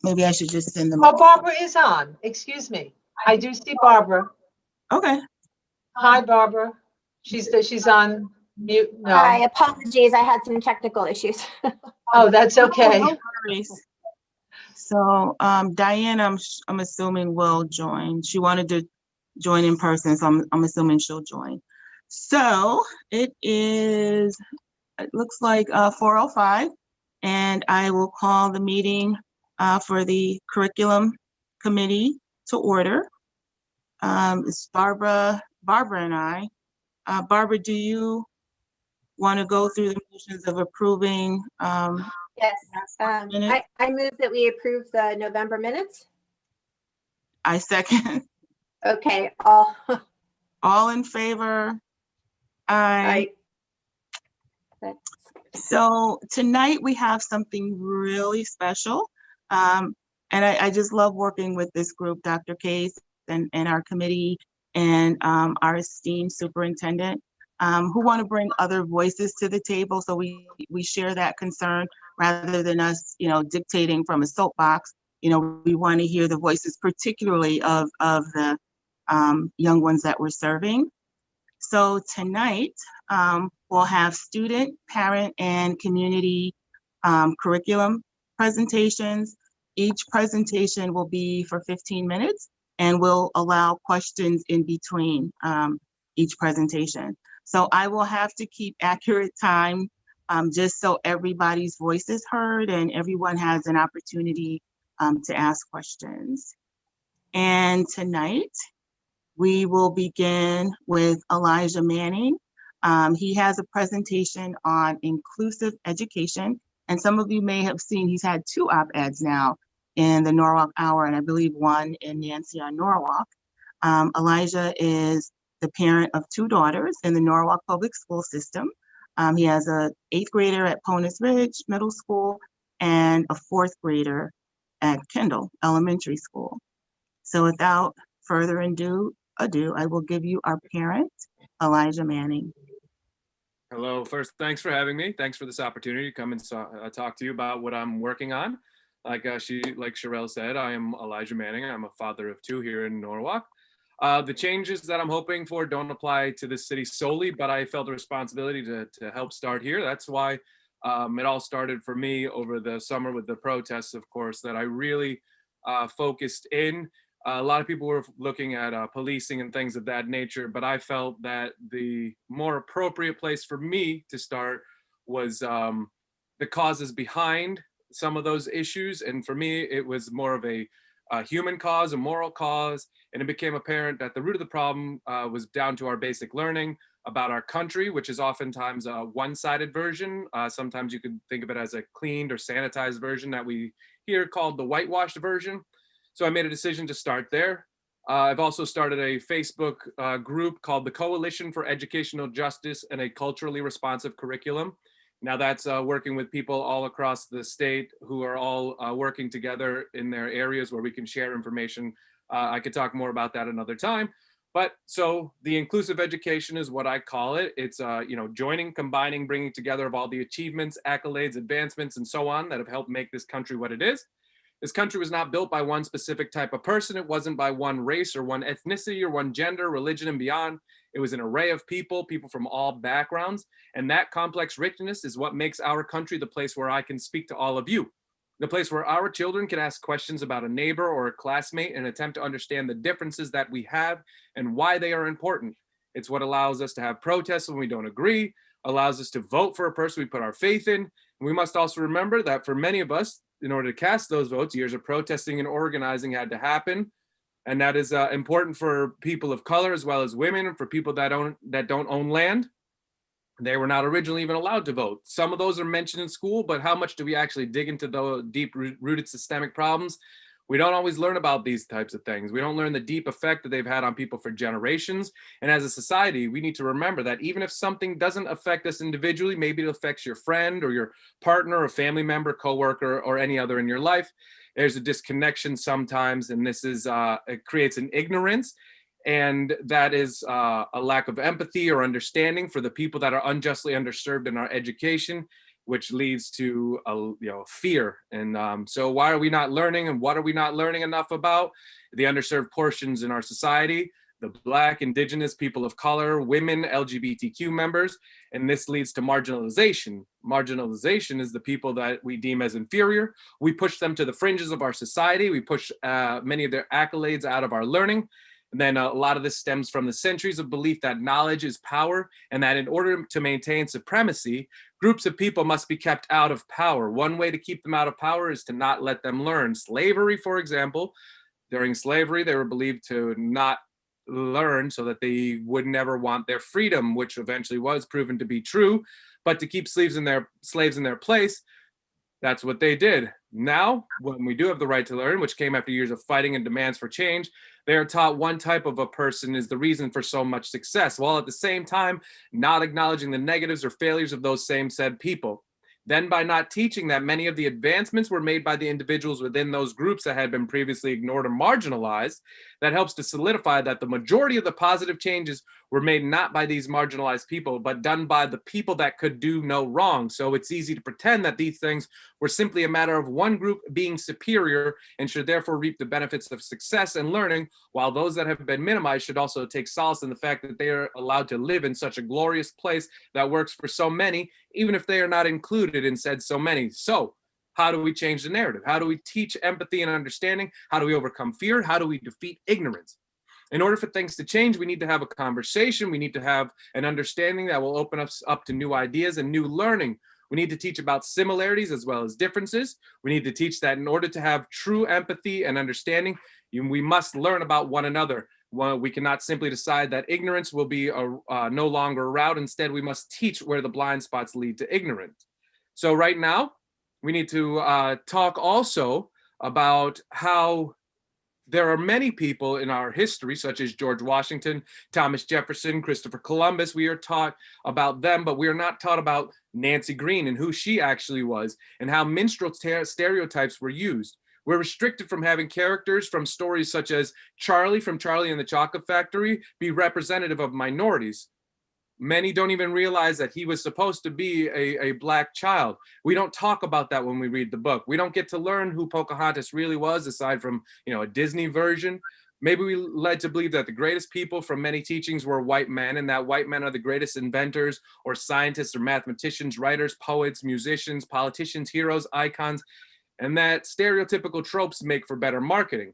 Maybe I should just send them. Oh, Barbara is on. Excuse me. I do see Barbara. Okay. Hi, Barbara. She's on mute. No. Hi, apologies. I had some technical issues. Oh, that's okay. No worries. So Diane, I'm assuming will join. She wanted to join in person, so I'm assuming she'll join. So it looks like 4:05, and I will call the meeting for the curriculum committee to order. It's Barbara and I. Barbara, do you want to go through the motions of approving? Yes, I move that we approve the November minutes. I second. Okay, all in favor? Aye. So tonight we have something really special. And I just love working with this group, Dr. Case and our committee and our esteemed superintendent, who want to bring other voices to the table. So we share that concern rather than us, dictating from a soapbox. We want to hear the voices, particularly of the young ones that we're serving. So tonight, we'll have student, parent, and community curriculum presentations. Each presentation will be for 15 minutes, and we'll allow questions in between each presentation. So I will have to keep accurate time just so everybody's voice is heard and everyone has an opportunity to ask questions. And tonight, we will begin with Elijah Manning. He has a presentation on inclusive education. And some of you may have seen he's had 2 op-eds now in the Norwalk Hour, and I believe 1 in Nancy on Norwalk. Elijah is the parent of 2 daughters in the Norwalk public school system. He has a 8th grader at Ponus Ridge Middle School and a 4th grader at Kendall Elementary School. So without further ado, I will give you our parent, Elijah Manning. Hello. First, thanks for having me. Thanks for this opportunity to come and talk to you about what I'm working on. Like Sherelle said, I am Elijah Manning. I'm a father of 2 here in Norwalk. The changes that I'm hoping for don't apply to the city solely, but I felt a responsibility to help start here. That's why it all started for me over the summer with the protests, of course, that I really focused in. A lot of people were looking at policing and things of that nature, but I felt that the more appropriate place for me to start was the causes behind some of those issues. And for me, it was more of a human cause, a moral cause, and it became apparent that the root of the problem was down to our basic learning about our country, which is oftentimes a one-sided version. Sometimes you could think of it as a cleaned or sanitized version that we hear called the whitewashed version. So I made a decision to start there. I've also started a Facebook group called the Coalition for Educational Justice and a Culturally Responsive Curriculum. Now that's working with people all across the state who are all working together in their areas where we can share information. I could talk more about that another time. But so the inclusive education is what I call it. It's joining, combining, bringing together of all the achievements, accolades, advancements, and so on that have helped make this country what it is. This country was not built by one specific type of person. It wasn't by one race or one ethnicity or one gender, religion, and beyond. It was an array of people from all backgrounds. And that complex richness is what makes our country the place where I can speak to all of you. The place where our children can ask questions about a neighbor or a classmate and attempt to understand the differences that we have and why they are important. It's what allows us to have protests when we don't agree, allows us to vote for a person we put our faith in. And we must also remember that for many of us, in order to cast those votes, years of protesting and organizing had to happen. And that is important for people of color as well as women, and for people that don't own land. They were not originally even allowed to vote. Some of those are mentioned in school, but how much do we actually dig into the deep-rooted systemic problems? We don't always learn about these types of things. We don't learn the deep effect that they've had on people for generations. And as a society, we need to remember that even if something doesn't affect us individually, maybe it affects your friend or your partner or family member, coworker, or any other in your life. There's a disconnection sometimes, and this is it creates an ignorance. And that is a lack of empathy or understanding for the people that are unjustly underserved in our education. which leads to fear. And so why are we not learning, and what are we not learning enough about? The underserved portions in our society, the Black, Indigenous, people of color, women, LGBTQ members, and this leads to marginalization. Marginalization is the people that we deem as inferior. We push them to the fringes of our society. We push many of their accolades out of our learning. And then a lot of this stems from the centuries of belief that knowledge is power, and that in order to maintain supremacy, groups of people must be kept out of power. One way to keep them out of power is to not let them learn. Slavery, for example, during slavery, they were believed to not learn so that they would never want their freedom, which eventually was proven to be true. But to keep slaves in their place, that's what they did. Now, when we do have the right to learn, which came after years of fighting and demands for change, they are taught one type of a person is the reason for so much success, while at the same time not acknowledging the negatives or failures of those same said people. Then by not teaching that many of the advancements were made by the individuals within those groups that had been previously ignored or marginalized, that helps to solidify that the majority of the positive changes were made not by these marginalized people, but done by the people that could do no wrong. So it's easy to pretend that these things were simply a matter of one group being superior and should therefore reap the benefits of success and learning, while those that have been minimized should also take solace in the fact that they are allowed to live in such a glorious place that works for so many, even if they are not included in said so many. So how do we change the narrative? How do we teach empathy and understanding? How do we overcome fear? How do we defeat ignorance? In order for things to change, we need to have a conversation. We need to have an understanding that will open us up to new ideas and new learning. We need to teach about similarities as well as differences. We need to teach that in order to have true empathy and understanding, we must learn about one another. We cannot simply decide that ignorance will be no longer a route. Instead, we must teach where the blind spots lead to ignorance. So right now, we need to talk also about how there are many people in our history, such as George Washington, Thomas Jefferson, Christopher Columbus. We are taught about them, but we are not taught about Nancy Green and who she actually was and how minstrel stereotypes were used. We're restricted from having characters from stories such as Charlie from Charlie and the Chocolate Factory be representative of minorities. Many don't even realize that he was supposed to be a Black child. We don't talk about that when we read the book. We don't get to learn who Pocahontas really was, aside from, a Disney version. Maybe we led to believe that the greatest people from many teachings were white men, and that white men are the greatest inventors or scientists or mathematicians, writers, poets, musicians, politicians, heroes, icons, and that stereotypical tropes make for better marketing.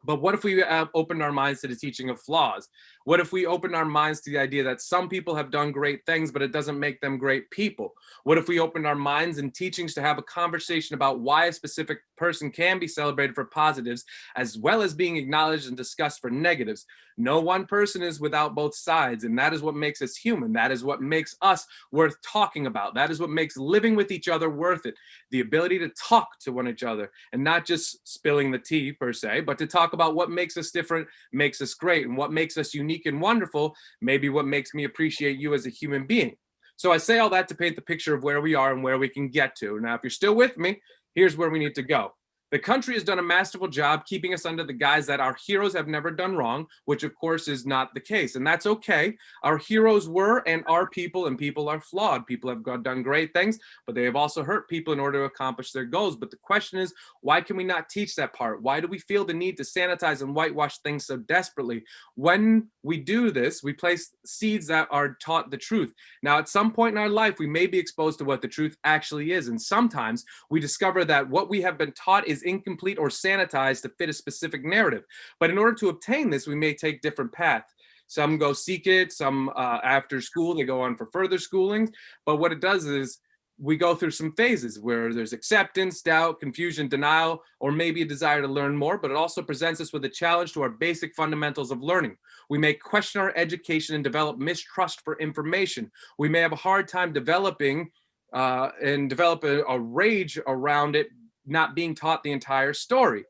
But what if we opened our minds to the teaching of flaws? What if we opened our minds to the idea that some people have done great things, but it doesn't make them great people? What if we opened our minds and teachings to have a conversation about why a specific person can be celebrated for positives, as well as being acknowledged and discussed for negatives? No one person is without both sides, and that is what makes us human. That is what makes us worth talking about. That is what makes living with each other worth it. The ability to talk to one another, and not just spilling the tea per se, but to talk about what makes us different, makes us great, and what makes us unique and wonderful, maybe what makes me appreciate you as a human being. So I say all that to paint the picture of where we are and where we can get to. Now, if you're still with me, here's where we need to go. The country has done a masterful job keeping us under the guise that our heroes have never done wrong, which of course is not the case. And that's okay. Our heroes were and are people, and people are flawed. People have done great things, but they have also hurt people in order to accomplish their goals. But the question is, why can we not teach that part? Why do we feel the need to sanitize and whitewash things so desperately? When we do this, we place seeds that are taught the truth. Now, at some point in our life, we may be exposed to what the truth actually is. And sometimes we discover that what we have been taught is incomplete or sanitized to fit a specific narrative. But in order to obtain this, we may take different paths. Some go seek it, some after school, they go on for further schooling. But what it does is we go through some phases where there's acceptance, doubt, confusion, denial, or maybe a desire to learn more, but it also presents us with a challenge to our basic fundamentals of learning. We may question our education and develop mistrust for information. We may have a hard time developing and develop a rage around it not being taught the entire story.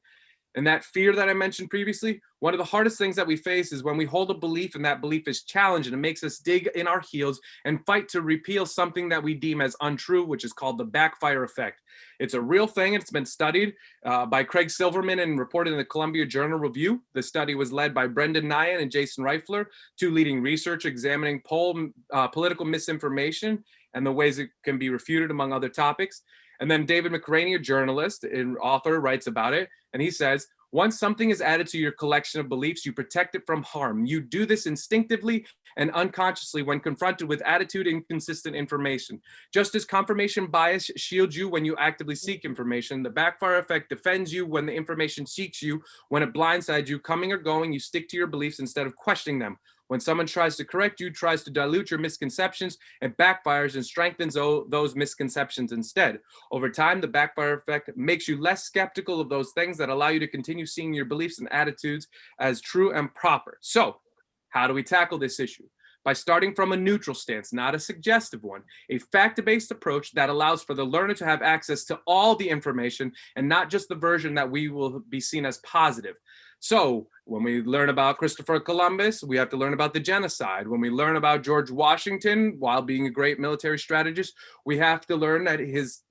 And that fear that I mentioned previously, one of the hardest things that we face is when we hold a belief and that belief is challenged, and it makes us dig in our heels and fight to repeal something that we deem as untrue, which is called the backfire effect. It's a real thing. It's been studied by Craig Silverman and reported in the Columbia Journal Review. The study was led by Brendan Nyan and Jason Reifler, two leading researchers examining political misinformation and the ways it can be refuted, among other topics. And then David McRaney, a journalist and author, writes about it, and he says, once something is added to your collection of beliefs, you protect it from harm. You do this instinctively and unconsciously when confronted with attitude inconsistent information. Just as confirmation bias shields you when you actively seek information, the backfire effect defends you when the information seeks you. When it blindsides you, coming or going, you stick to your beliefs instead of questioning them. When someone tries to correct you, tries to dilute your misconceptions, it backfires and strengthens those misconceptions instead. Over time, the backfire effect makes you less skeptical of those things that allow you to continue seeing your beliefs and attitudes as true and proper. So, how do we tackle this issue? By starting from a neutral stance, not a suggestive one, a fact-based approach that allows for the learner to have access to all the information and not just the version that we will be seen as positive. So when we learn about Christopher Columbus, we have to learn about the genocide. When we learn about George Washington, while being a great military strategist, we have to learn that his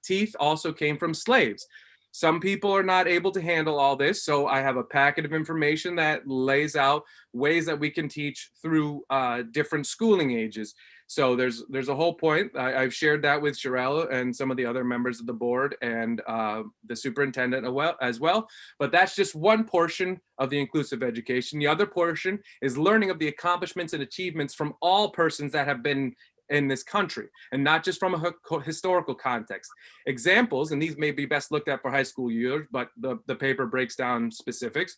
teeth also came from slaves. Some people are not able to handle all this, so I have a packet of information that lays out ways that we can teach through different schooling ages. So there's a whole point. I've shared that with Sherelle and some of the other members of the board and the superintendent as well. But that's just one portion of the inclusive education. The other portion is learning of the accomplishments and achievements from all persons that have been in this country, and not just from a historical context. Examples, and these may be best looked at for high school years, but the paper breaks down specifics.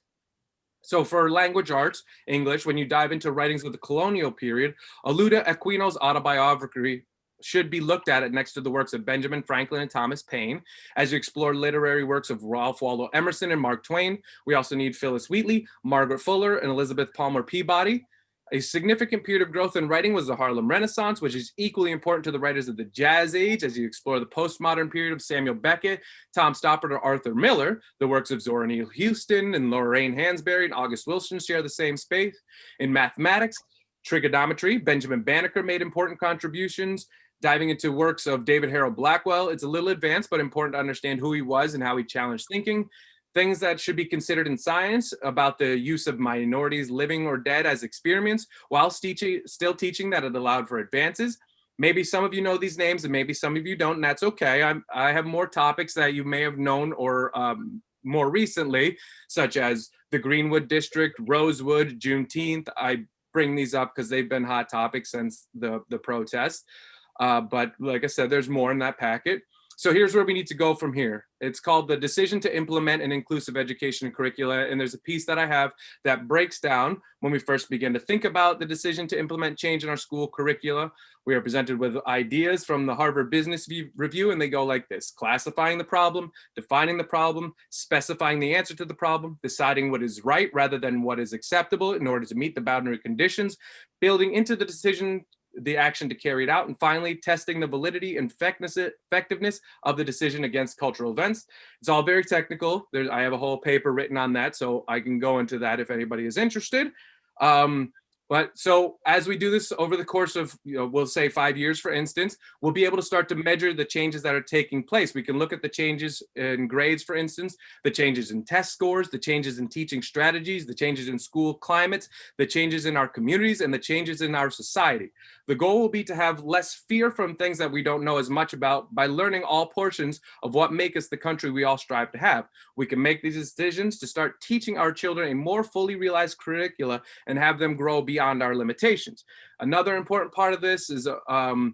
So for language arts, English, when you dive into writings of the colonial period, Olaudah Equino's autobiography should be looked at next to the works of Benjamin Franklin and Thomas Paine. As you explore literary works of Ralph Waldo Emerson and Mark Twain, we also need Phyllis Wheatley, Margaret Fuller, and Elizabeth Palmer Peabody. A significant period of growth in writing was the Harlem Renaissance, which is equally important to the writers of the Jazz Age as you explore the postmodern period of Samuel Beckett, Tom Stoppard, or Arthur Miller. The works of Zora Neale Hurston and Lorraine Hansberry and August Wilson share the same space. In mathematics, trigonometry, Benjamin Banneker made important contributions. Diving into works of David Harold Blackwell, it's a little advanced, but important to understand who he was and how he challenged thinking. Things that should be considered in science about the use of minorities living or dead as experiments, while still teaching that it allowed for advances. Maybe some of you know these names and maybe some of you don't, and that's okay. I have more topics that you may have known or more recently, such as the Greenwood District, Rosewood, Juneteenth. I bring these up because they've been hot topics since the protest. But like I said, there's more in that packet. So here's where we need to go from here. It's called the Decision to Implement an Inclusive Education Curricula. And there's a piece that I have that breaks down when we first begin to think about the decision to implement change in our school curricula. We are presented with ideas from the Harvard Business Review, and they go like this: classifying the problem, defining the problem, specifying the answer to the problem, deciding what is right rather than what is acceptable in order to meet the boundary conditions, building into the decision the action to carry it out, and finally testing the validity and effectiveness of the decision against cultural events. It's all very technical. I have a whole paper written on that, so I can go into that if anybody is interested. But so as we do this over the course of, we'll say 5 years, for instance, we'll be able to start to measure the changes that are taking place. We can look at the changes in grades, for instance, the changes in test scores, the changes in teaching strategies, the changes in school climates, the changes in our communities, and the changes in our society. The goal will be to have less fear from things that we don't know as much about by learning all portions of what make us the country we all strive to have. We can make these decisions to start teaching our children a more fully realized curricula and have them grow beyond our limitations. Another important part of this is that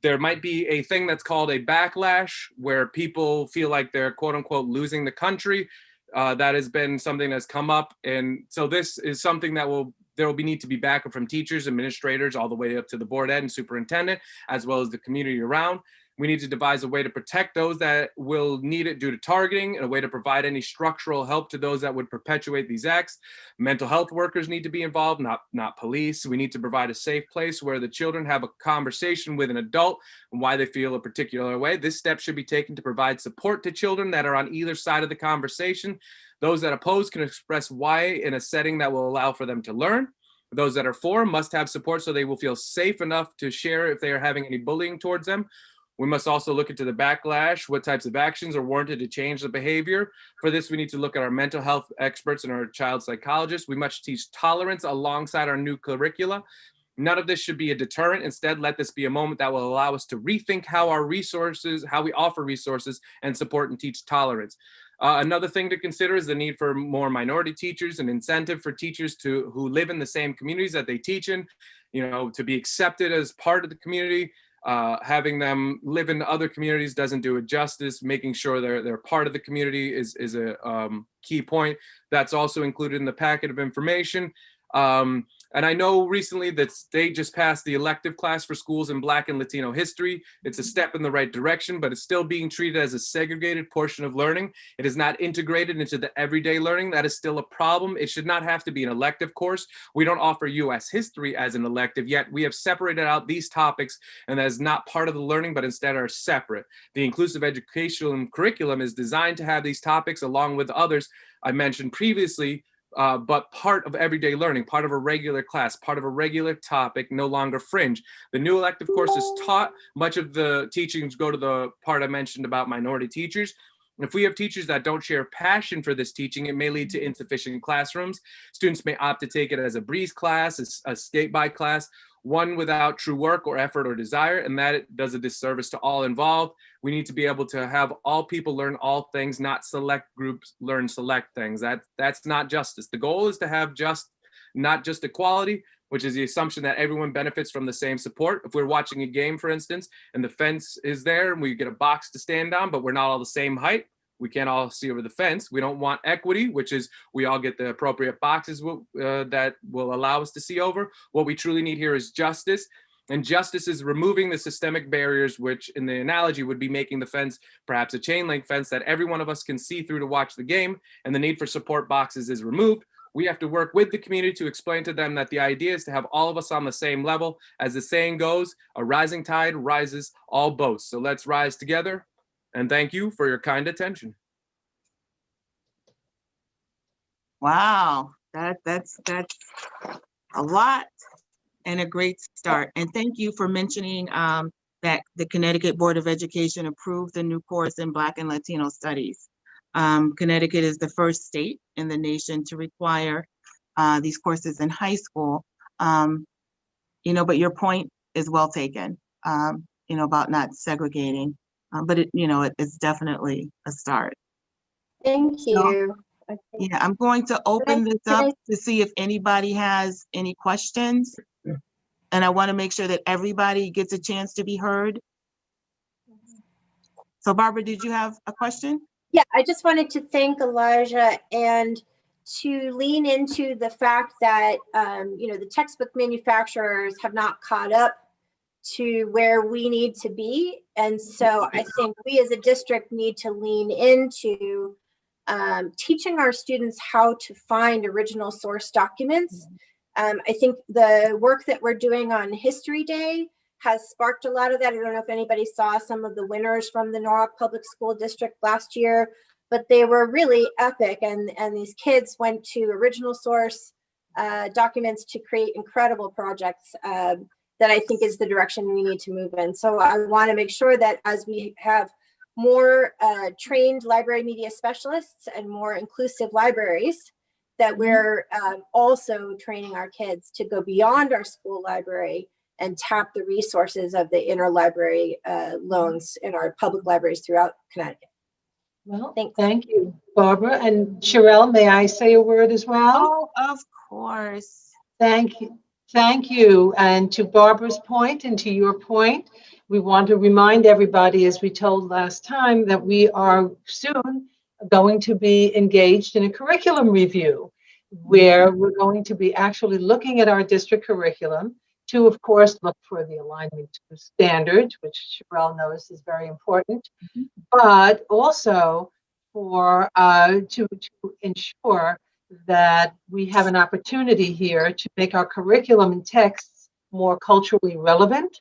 there might be a thing that's called a backlash, where people feel like they're quote unquote losing the country. That has been something that's come up. And so this is something that there will need to be backup from teachers, administrators, all the way up to the board ed and superintendent, as well as the community around. We need to devise a way to protect those that will need it due to targeting, and a way to provide any structural help to those that would perpetuate these acts. Mental health workers need to be involved, not police. We need to provide a safe place where the children have a conversation with an adult and why they feel a particular way. This step should be taken to provide support to children that are on either side of the conversation. Those that oppose can express why in a setting that will allow for them to learn. Those that are for must have support so they will feel safe enough to share if they are having any bullying towards them. We must also look into the backlash, what types of actions are warranted to change the behavior. For this, we need to look at our mental health experts and our child psychologists. We must teach tolerance alongside our new curricula. None of this should be a deterrent. Instead, let this be a moment that will allow us to rethink how we offer resources and support and teach tolerance. Another thing to consider is the need for more minority teachers, an incentive for teachers who live in the same communities that they teach in, to be accepted as part of the community. Having them live in other communities doesn't do it justice. Making sure they're part of the community is a key point. That's also included in the packet of information. And I know recently that state just passed the elective class for schools in Black and Latino history. It's a step in the right direction, but it's still being treated as a segregated portion of learning. It is not integrated into the everyday learning. That is still a problem. It should not have to be an elective course. We don't offer US history as an elective, yet we have separated out these topics, and that is not part of the learning, but instead are separate. The inclusive educational curriculum is designed to have these topics along with others I mentioned previously, but part of everyday learning, part of a regular class, part of a regular topic, no longer fringe. The new elective course is taught. Much of the teachings go to the part I mentioned about minority teachers. If we have teachers that don't share passion for this teaching, it may lead to insufficient classrooms. Students may opt to take it as a breeze class, a skate-by class, one without true work or effort or desire, and that does a disservice to all involved. We need to be able to have all people learn all things, not select groups learn select things. That's not justice. The goal is to have not just equality, which is the assumption that everyone benefits from the same support. If we're watching a game, for instance, and the fence is there and we get a box to stand on, but we're not all the same height, we can't all see over the fence. We don't want equity, which is we all get the appropriate boxes that will allow us to see over. What we truly need here is justice. And justice is removing the systemic barriers, which in the analogy would be making the fence perhaps a chain link fence that every one of us can see through to watch the game, and the need for support boxes is removed. We have to work with the community to explain to them that the idea is to have all of us on the same level. As the saying goes, a rising tide rises all boats. So let's rise together. And thank you for your kind attention. Wow, that's a lot and a great start. And thank you for mentioning that the Connecticut Board of Education approved the new course in Black and Latino Studies. Connecticut is the first state in the nation to require these courses in high school. But your point is well taken, about not segregating. But it's definitely a start. Thank you. Yeah, I'm going to open this up to see if anybody has any questions. And I want to make sure that everybody gets a chance to be heard. So Barbara, did you have a question? Yeah, I just wanted to thank Elijah and to lean into the fact that, the textbook manufacturers have not caught up to where we need to be. And so I think we as a district need to lean into teaching our students how to find original source documents. I think the work that we're doing on History Day has sparked a lot of that. I don't know if anybody saw some of the winners from the Norwalk Public School District last year, but they were really epic. And these kids went to original source documents to create incredible projects that I think is the direction we need to move in. So I want to make sure that as we have more trained library media specialists and more inclusive libraries, that we're also training our kids to go beyond our school library and tap the resources of the interlibrary loans in our public libraries throughout Connecticut. Well, Thanks. Thank you, Barbara. And Sherelle, may I say a word as well? Oh, of course. Thank you. Thank you. And to Barbara's point and to your point, we want to remind everybody, as we told last time, that we are soon going to be engaged in a curriculum review where we're going to be actually looking at our district curriculum to, of course, look for the alignment to standards, which Sherelle knows is very important, but also for to ensure that we have an opportunity here to make our curriculum and texts more culturally relevant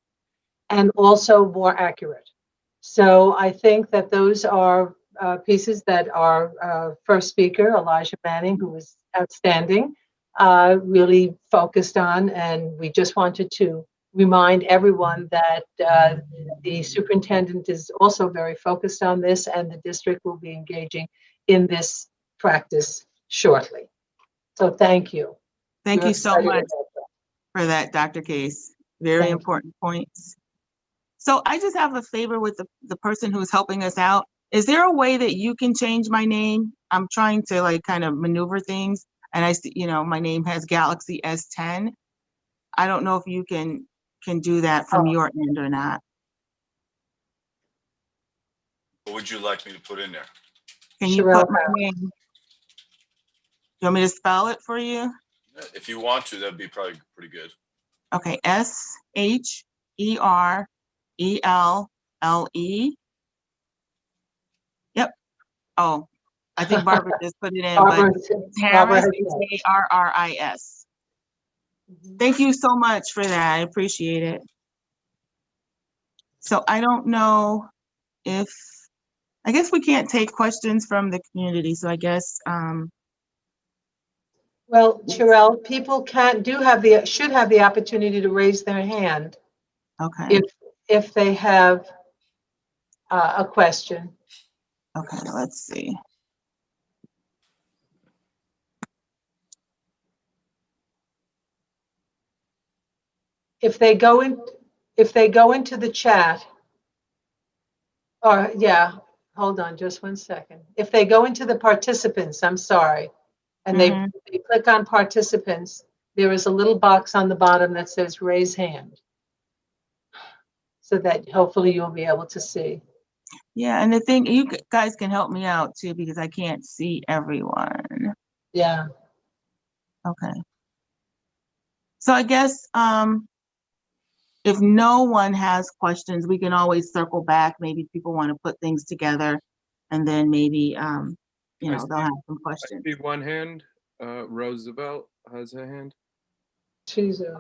and also more accurate. So I think that those are pieces that our first speaker, Elijah Manning, who was outstanding, really focused on. And we just wanted to remind everyone that the superintendent is also very focused on this, and the district will be engaging in this practice shortly. So thank you. Thank you so much. for that, Dr. Case. Very Thank you. important points. So I just have a favor with the person who's helping us out. Is there a way that you can change my name? I'm trying to like kind of maneuver things, and I see, my name has Galaxy S10. I don't know if you can do that from Oh. your end or not. What would you like me to put in there? Can you Sherelle put my Howe. name? You want me to spell it for you? If you want to, that'd be probably pretty good. Okay, SHERELLE. Yep. Oh, I think Barbara just put it in, but Barbara it's Barbara Harris, has said. Harris. Thank you so much for that. I appreciate it. So I don't know if, I guess we can't take questions from the community. So I guess, Well, Sherelle, people should have the opportunity to raise their hand okay, if they have a question. okay, let's see. If they go into the chat, or yeah, hold on just one second. If they go into the participants, I'm sorry, and they click on participants, there is a little box on the bottom that says raise hand, so that hopefully you'll be able to see. Yeah, and the thing, you guys can help me out too, because I can't see everyone. Yeah. Okay. So I guess, if no one has questions, we can always circle back. Maybe people want to put things together, and then maybe, they'll have some I questions. see one hand. Roosevelt has a hand. Jesus.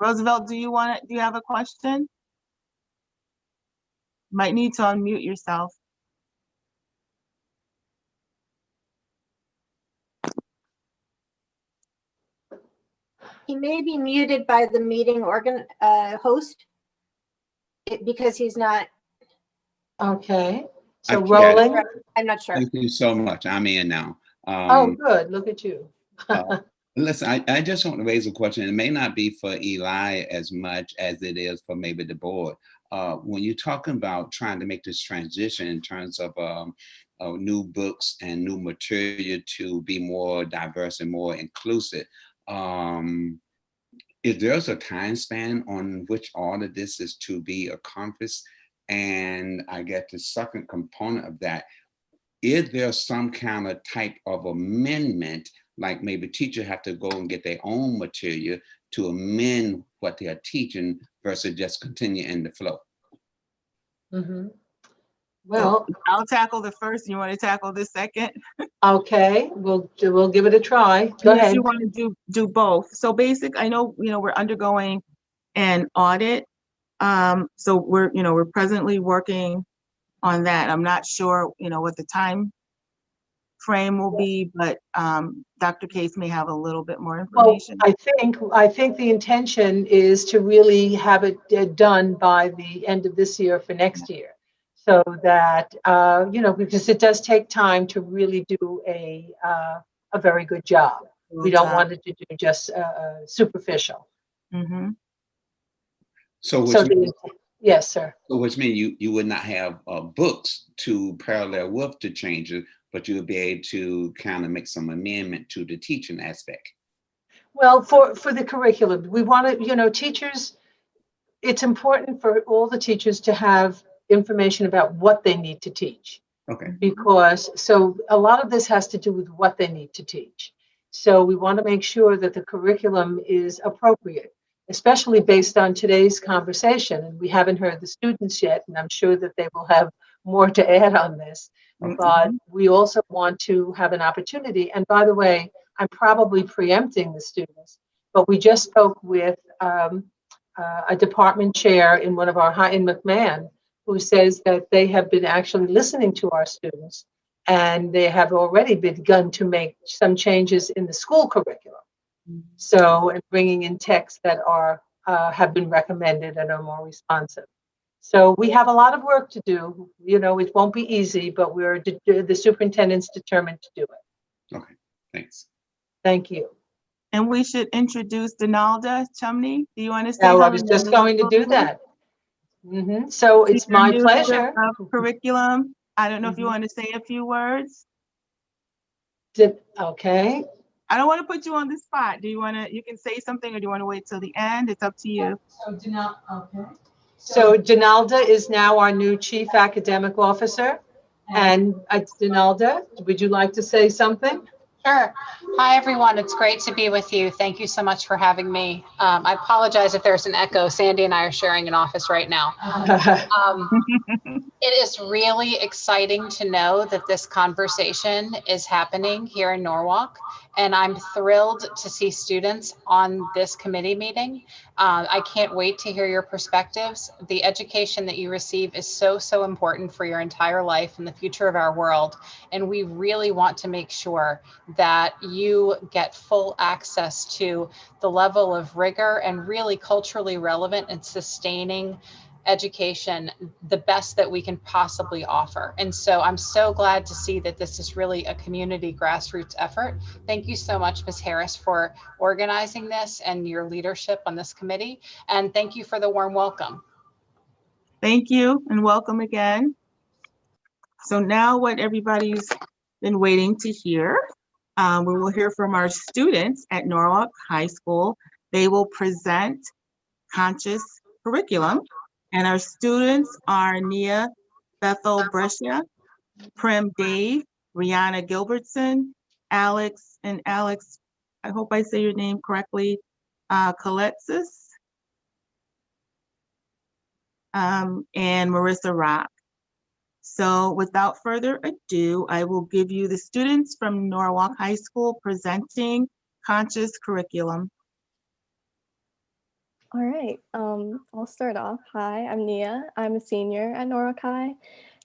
Roosevelt, do you have a question? Might need to unmute yourself. He may be muted by the meeting host because he's not. Okay. So I've got it. Roland. I'm not sure. Thank you so much. I'm in now. Oh, good. Look at you. Listen, I just want to raise a question. It may not be for Eli as much as it is for maybe the board. When you're talking about trying to make this transition in terms of new books and new material to be more diverse and more inclusive, is there a time span on which all of this is to be accomplished? And I get the second component of that. Is there some kind of type of amendment, like maybe teachers have to go and get their own material to amend what they are teaching versus just continue in the flow? Mm-hmm. So Well, I'll tackle the first. You want to tackle the second? okay, we'll give it a try. Go Unless ahead. you want to do both. So I know, we're undergoing an audit. So we're presently working on that. I'm not sure, what the time frame will be, but Dr. Case may have a little bit more Well, information. I think the intention is to really have it done by the end of this year for next year, so that because it does take time to really do a very good job. We don't want it to do just superficial. Mm-hmm. Yes, sir. So which means you would not have books to parallel with the changes, but you would be able to kind of make some amendment to the teaching aspect. Well, for the curriculum, we want to, teachers, it's important for all the teachers to have information about what they need to teach. Okay. Because so a lot of this has to do with what they need to teach. So we want to make sure that the curriculum is appropriate, especially based on today's conversation. And we haven't heard the students yet, and I'm sure that they will have more to add on this. Mm-hmm. But we also want to have an opportunity. And by the way, I'm probably preempting the students, but we just spoke with a department chair in one of our in McMahon, who says that they have been actually listening to our students, and they have already begun to make some changes in the school curriculum. So, and bringing in texts that are have been recommended and are more responsive. So we have a lot of work to do. It won't be easy, but the superintendent's determined to do it. Okay, thanks. Thank you. And we should introduce Dinalda Chumney. Do you want to say Now, I hello? was just going to do that. So it's She's our my new head pleasure. of curriculum. I don't know if you Mhm. want to say a few words. Okay. I don't want to put you on the spot. Do you want to, you can say something or do you want to wait till the end? It's up to you. So Dinalda is now our new Chief Academic Officer. And Dinalda, would you like to say something? Sure. Hi, everyone. It's great to be with you. Thank you so much for having me. I apologize if there's an echo. Sandy and I are sharing an office right now. It is really exciting to know that this conversation is happening here in Norwalk, and I'm thrilled to see students on this committee meeting. I can't wait to hear your perspectives. The education that you receive is so, so important for your entire life and the future of our world, and we really want to make sure that you get full access to the level of rigor and really culturally relevant and sustaining education, the best that we can possibly offer. And so I'm so glad to see that this is really a community grassroots effort. Thank you so much, Ms. Harris, for organizing this and your leadership on this committee. And thank you for the warm welcome. Thank you and welcome again. So now what everybody's been waiting to hear, we will hear from our students at Norwalk High School. They will present conscious curriculum. And our students are Nia Bethel Brescia, Prim Dave, Rihanna Gilbertson, Alex, I hope I say your name correctly, Coletsis, and Marissa Rock. So without further ado, I will give you the students from Norwalk High School presenting conscious curriculum. All right, I'll start off. Hi, I'm Nia. I'm a senior at Norwalk High,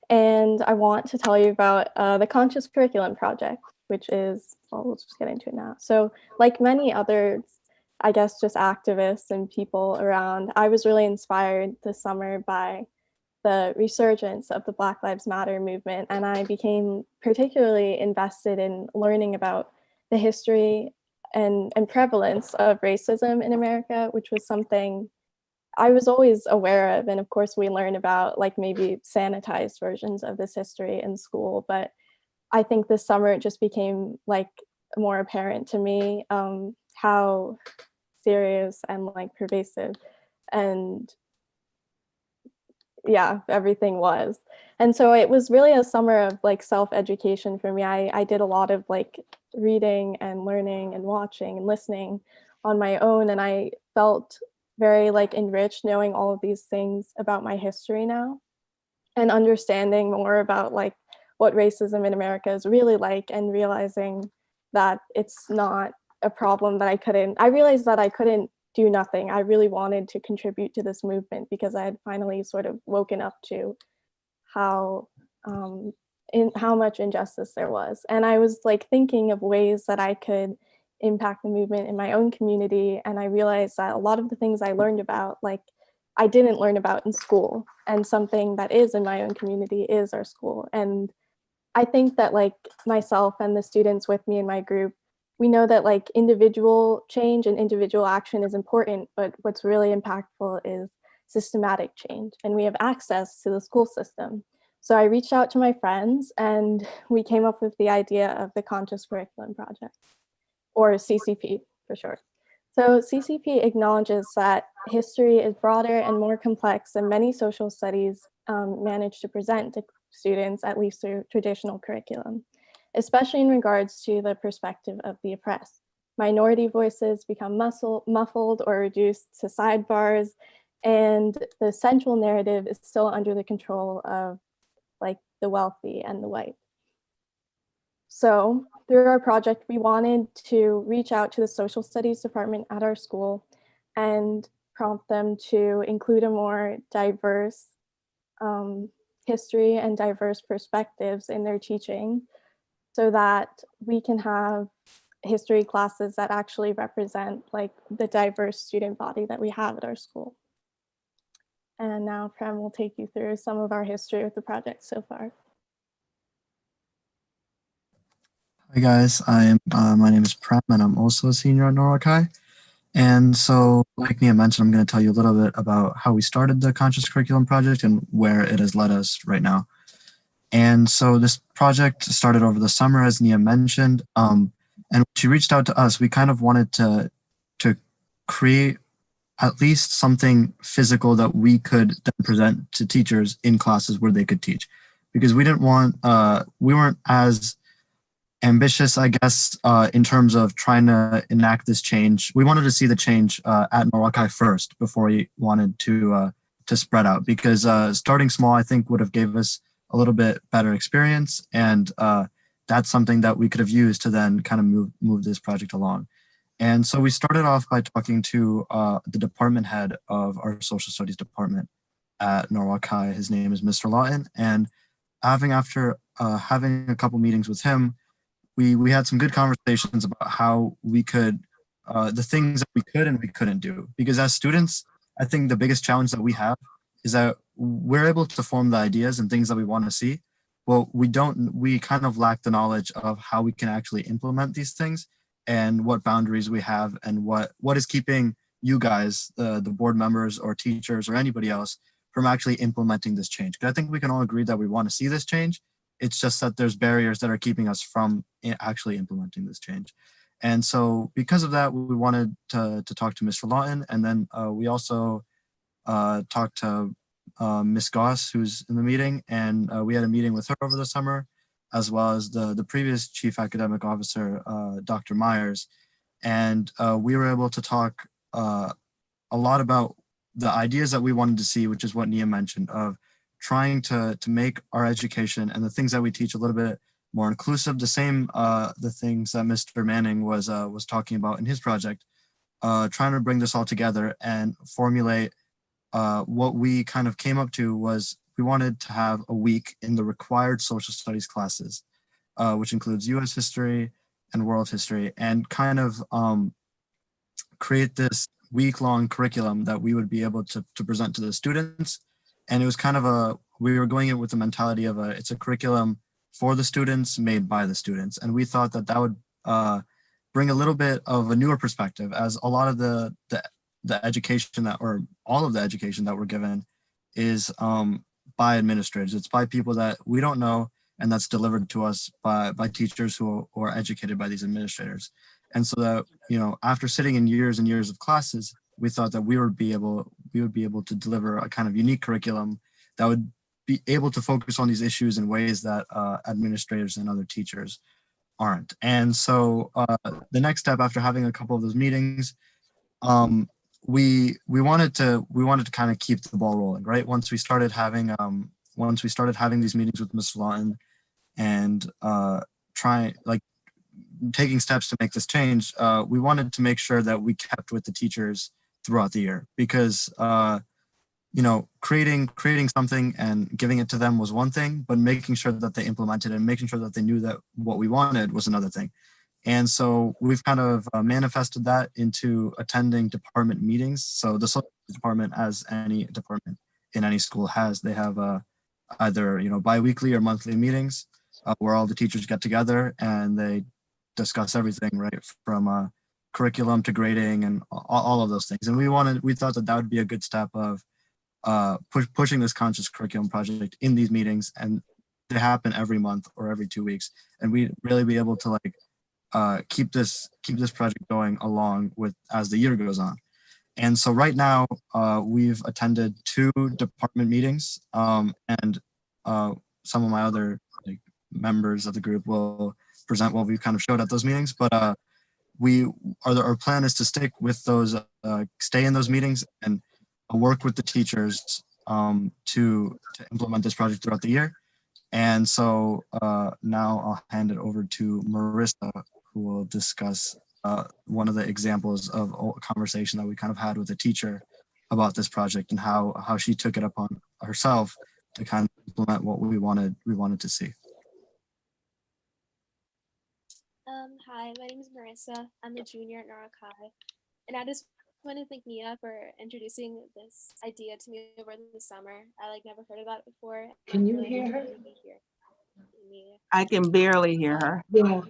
and I want to tell you about the Conscious Curriculum Project, which is, well, we'll just get into it now. So like many others, I guess just activists and people around, I was really inspired this summer by the resurgence of the Black Lives Matter movement, and I became particularly invested in learning about the history and prevalence of racism in America, which was something I was always aware of. And of course, we learn about like maybe sanitized versions of this history in school. But I think this summer it just became like more apparent to me how serious and like pervasive and yeah, everything was. And so it was really a summer of like self-education for me. I did a lot of like reading and learning and watching and listening on my own. And I felt very like enriched knowing all of these things about my history now and understanding more about like what racism in America is really like and realizing that it's not a problem that I realized that I couldn't do nothing. I really wanted to contribute to this movement because I had finally sort of woken up to how much injustice there was. And I was like thinking of ways that I could impact the movement in my own community. And I realized that a lot of the things I learned about, like I didn't learn about in school, and something that is in my own community is our school. And I think that like myself and the students with me in my group, we know that like individual change and individual action is important, but what's really impactful is systematic change. And we have access to the school system. So I reached out to my friends and we came up with the idea of the Conscious Curriculum Project, or CCP for short. So CCP acknowledges that history is broader and more complex than many social studies manage to present to students, at least through traditional curriculum, especially in regards to the perspective of the oppressed. Minority voices become muffled or reduced to sidebars, and the central narrative is still under the control of like the wealthy and the white. So through our project, we wanted to reach out to the social studies department at our school and prompt them to include a more diverse history and diverse perspectives in their teaching so that we can have history classes that actually represent like the diverse student body that we have at our school. And now Prem will take you through some of our history with the project so far. Hi guys, my name is Prem and I'm also a senior at Norwalk High. And so, like Nia mentioned, I'm going to tell you a little bit about how we started the Conscious Curriculum Project and where it has led us right now. And so this project started over the summer, as Nia mentioned. And when she reached out to us, we kind of wanted to create at least something physical that we could then present to teachers in classes where they could teach, because we didn't want we weren't as ambitious, I guess, in terms of trying to enact this change. We wanted to see the change at Norwalk High first before we wanted to spread out, because starting small, I think, would have gave us a little bit better experience, and that's something that we could have used to then kind of move this project along. And so we started off by talking to the department head of our social studies department at Norwalk High. His name is Mr. Lawton, and after having a couple meetings with him, we had some good conversations about how we could, the things that we could and we couldn't do. Because as students, I think the biggest challenge that we have is that we're able to form the ideas and things that we want to see. Well, we kind of lack the knowledge of how we can actually implement these things and what boundaries we have and what is keeping you guys, the board members or teachers or anybody else, from actually implementing this change. Because I think we can all agree that we want to see this change. It's just that there's barriers that are keeping us from actually implementing this change. And so because of that, we wanted to talk to Mr. Lawton. And then we also talked to Ms. Goss, who's in the meeting. And we had a meeting with her over the summer, as well as the previous chief academic officer, Dr. Myers. And we were able to talk a lot about the ideas that we wanted to see, which is what Nia mentioned, of trying to make our education and the things that we teach a little bit more inclusive. The same the things that Mr. Manning was talking about in his project, trying to bring this all together and formulate what we kind of came up to was we wanted to have a week in the required social studies classes, which includes US history and world history, and kind of create this week-long curriculum that we would be able to present to the students. And it was kind of we were going in with the mentality of it's a curriculum for the students, made by the students. And we thought that would bring a little bit of a newer perspective, as a lot of the education or all of the education that we're given is by administrators. It's by people that we don't know, and that's delivered to us by teachers who are educated by these administrators. And so that, after sitting in years and years of classes, we thought that we would be able to deliver a kind of unique curriculum that would be able to focus on these issues in ways that administrators and other teachers aren't. And so the next step, after having a couple of those meetings, we wanted to kind of keep the ball rolling, right? Once we started having these meetings with Mr. Lawton and taking steps to make this change, we wanted to make sure that we kept with the teachers throughout the year, because creating something and giving it to them was one thing, but making sure that they implemented it and making sure that they knew that what we wanted was another thing. And so we've kind of manifested that into attending department meetings. So the social department, as any department in any school has, they have either bi-weekly or monthly meetings where all the teachers get together and they discuss everything, right, from curriculum to grading and all of those things. And we thought that would be a good step of pushing this conscious curriculum project in these meetings, and to happen every month or every 2 weeks, and we really be able to keep this project going along with as the year goes on. And so right now we've attended 2 department meetings, and some of my other members of the group will present what we've kind of showed at those meetings, but our plan is to stick with those, stay in those meetings and work with the teachers to implement this project throughout the year. And so now I'll hand it over to Marissa, who will discuss one of the examples of a conversation that we kind of had with a teacher about this project and how she took it upon herself to kind of implement what we wanted to see. Hi, my name is Marissa. I'm a junior at Norwalk High, and I just want to thank Nia for introducing this idea to me over the summer. I never heard about it before. Can you hear her? I can barely hear her. Yeah,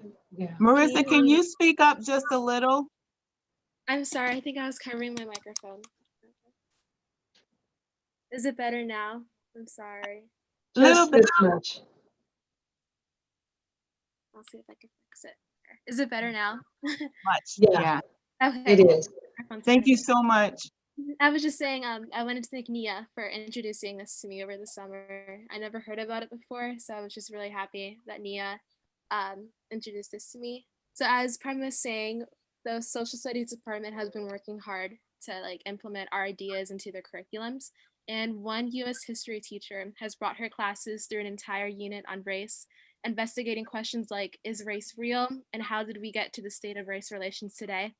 Yeah. Marissa, can you speak up just a little? I'm sorry, I think I was covering my microphone. Is it better now? I'm sorry. Little Just bit. this much. I'll see if I can fix it. Is it better now? Much. Yeah. Yeah. Okay. It is. Thank you so much. I was just saying, I wanted to thank Nia for introducing this to me over the summer. I never heard about it before, so I was just really happy that Nia introduced this to me. So as Prem was saying, the social studies department has been working hard to like implement our ideas into their curriculums. And one US history teacher has brought her classes through an entire unit on race, investigating questions like, is race real? And how did we get to the state of race relations today?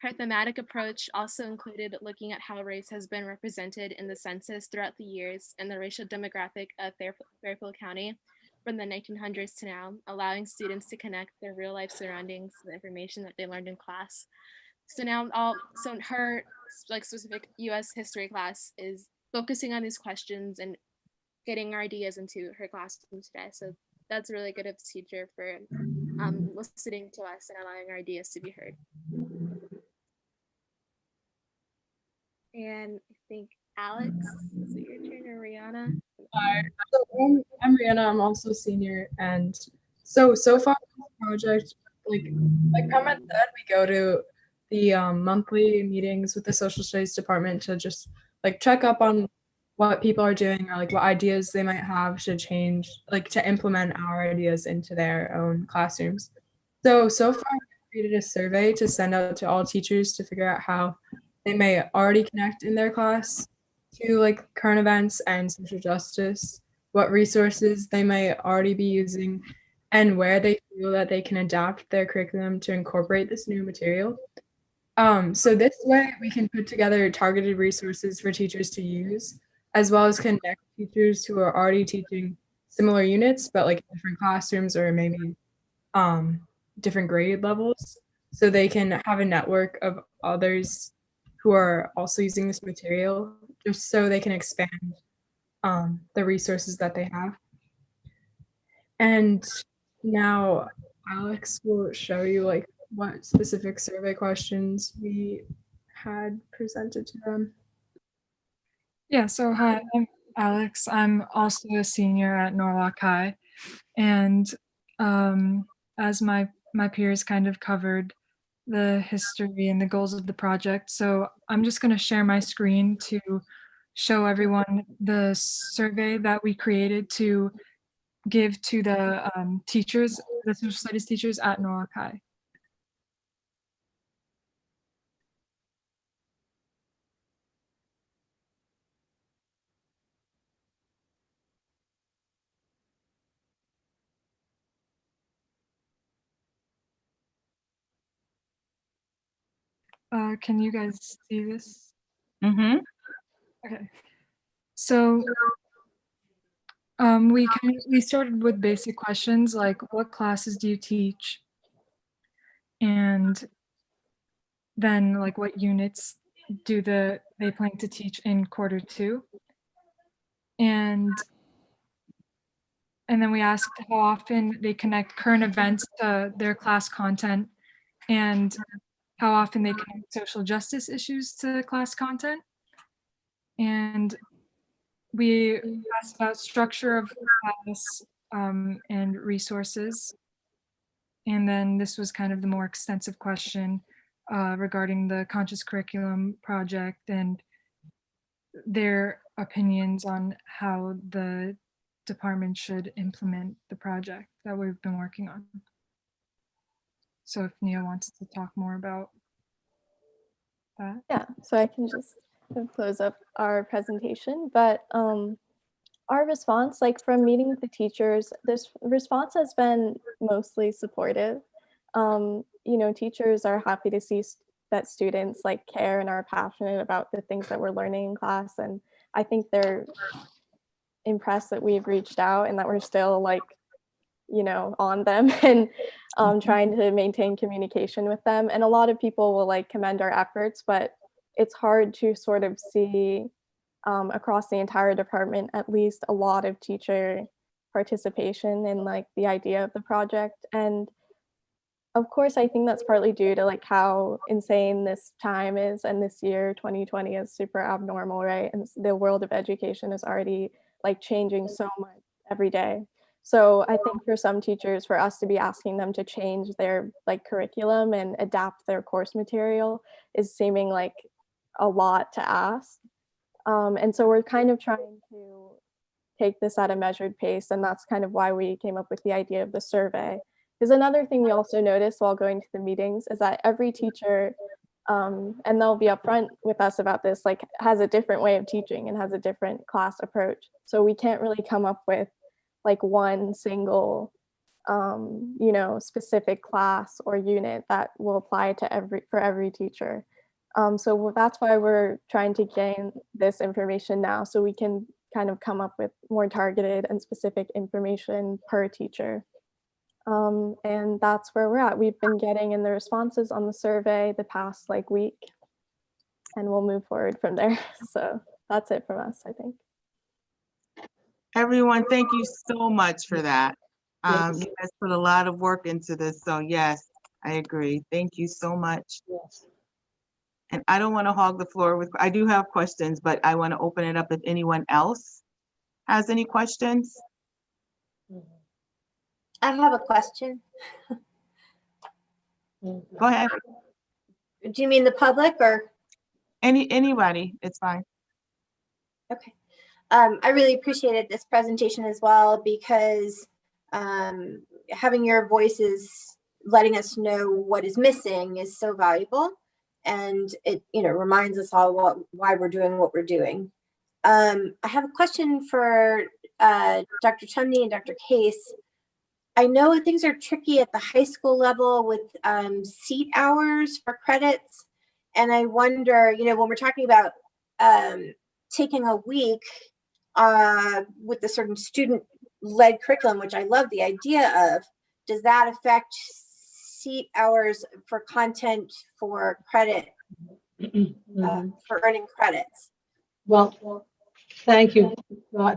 Her thematic approach also included looking at how race has been represented in the census throughout the years and the racial demographic of Fairfield County from the 1900s to now, allowing students to connect their real life surroundings to the information that they learned in class. So now her like specific US history class is focusing on these questions and getting our ideas into her classroom today. So that's really good of the teacher for listening to us and allowing our ideas to be heard. And I think Alex, is it your turn, or Rihanna? Hi, so I'm Rihanna. I'm also a senior, and so far in this project, like Carmen said, we go to the monthly meetings with the social studies department to just like check up on what people are doing or like what ideas they might have to change, like to implement our ideas into their own classrooms. So far, we created a survey to send out to all teachers to figure out how they may already connect in their class to like current events and social justice, what resources they may already be using, and where they feel that they can adapt their curriculum to incorporate this new material. So this way we can put together targeted resources for teachers to use, as well as connect teachers who are already teaching similar units, but like different classrooms or maybe different grade levels, so they can have a network of others who are also using this material, just so they can expand the resources that they have. And now Alex will show you like what specific survey questions we had presented to them. Yeah, so hi, I'm Alex. I'm also a senior at Norwalk High. And as my peers kind of covered the history and the goals of the project, so I'm just going to share my screen to show everyone the survey that we created to give to the teachers, the social studies teachers at Norwalk High. Can you guys see this? Mm-hmm. Okay. So we started with basic questions like, what classes do you teach? And then like, what units do they plan to teach in Q2? And then we asked how often they connect current events to their class content, and how often they connect social justice issues to class content. And we asked about structure of class and resources. And then this was kind of the more extensive question regarding the conscious curriculum project and their opinions on how the department should implement the project that we've been working on. So if Nia wants to talk more about that. Yeah, so I can just close up our presentation, but our response, like from meeting with the teachers, this response has been mostly supportive. Teachers are happy to see that students like care and are passionate about the things that we're learning in class, and I think they're impressed that we've reached out and that we're still like on them and trying to maintain communication with them. And a lot of people will like commend our efforts, but it's hard to sort of see across the entire department at least a lot of teacher participation in like the idea of the project. And Of course, I think that's partly due to like how insane this time is, and this year 2020 is super abnormal, right? And the world of education is already like changing so much every day. So I think for some teachers, for us to be asking them to change their like curriculum and adapt their course material is seeming like a lot to ask. And so we're kind of trying to take this at a measured pace, and that's kind of why we came up with the idea of the survey. Because another thing we also noticed while going to the meetings is that every teacher, and they'll be upfront with us about this, like has a different way of teaching and has a different class approach. So we can't really come up with like one single, you know, specific class or unit that will apply to for every teacher. So that's why we're trying to gain this information now, so we can kind of come up with more targeted and specific information per teacher. And that's where we're at. We've been getting in the responses on the survey the past like week, and we'll move forward from there. So that's it from us, I think. Everyone, thank you so much for that. You guys put a lot of work into this. So yes, I agree. Thank you so much. Yes. And I don't want to hog the floor with, I do have questions, but I want to open it up if anyone else has any questions. I have a question. Go ahead. Do you mean the public or? Anybody, it's fine. Okay. I really appreciated this presentation as well, because having your voices letting us know what is missing is so valuable, and it, you know, reminds us all why we're doing what we're doing. I have a question for Dr. Chumney and Dr. Case. I know things are tricky at the high school level with seat hours for credits, and I wonder, you know, when we're talking about taking a week with a certain student-led curriculum, which I love the idea of, does that affect seat hours for content for credit, for earning credits? Well, thank you.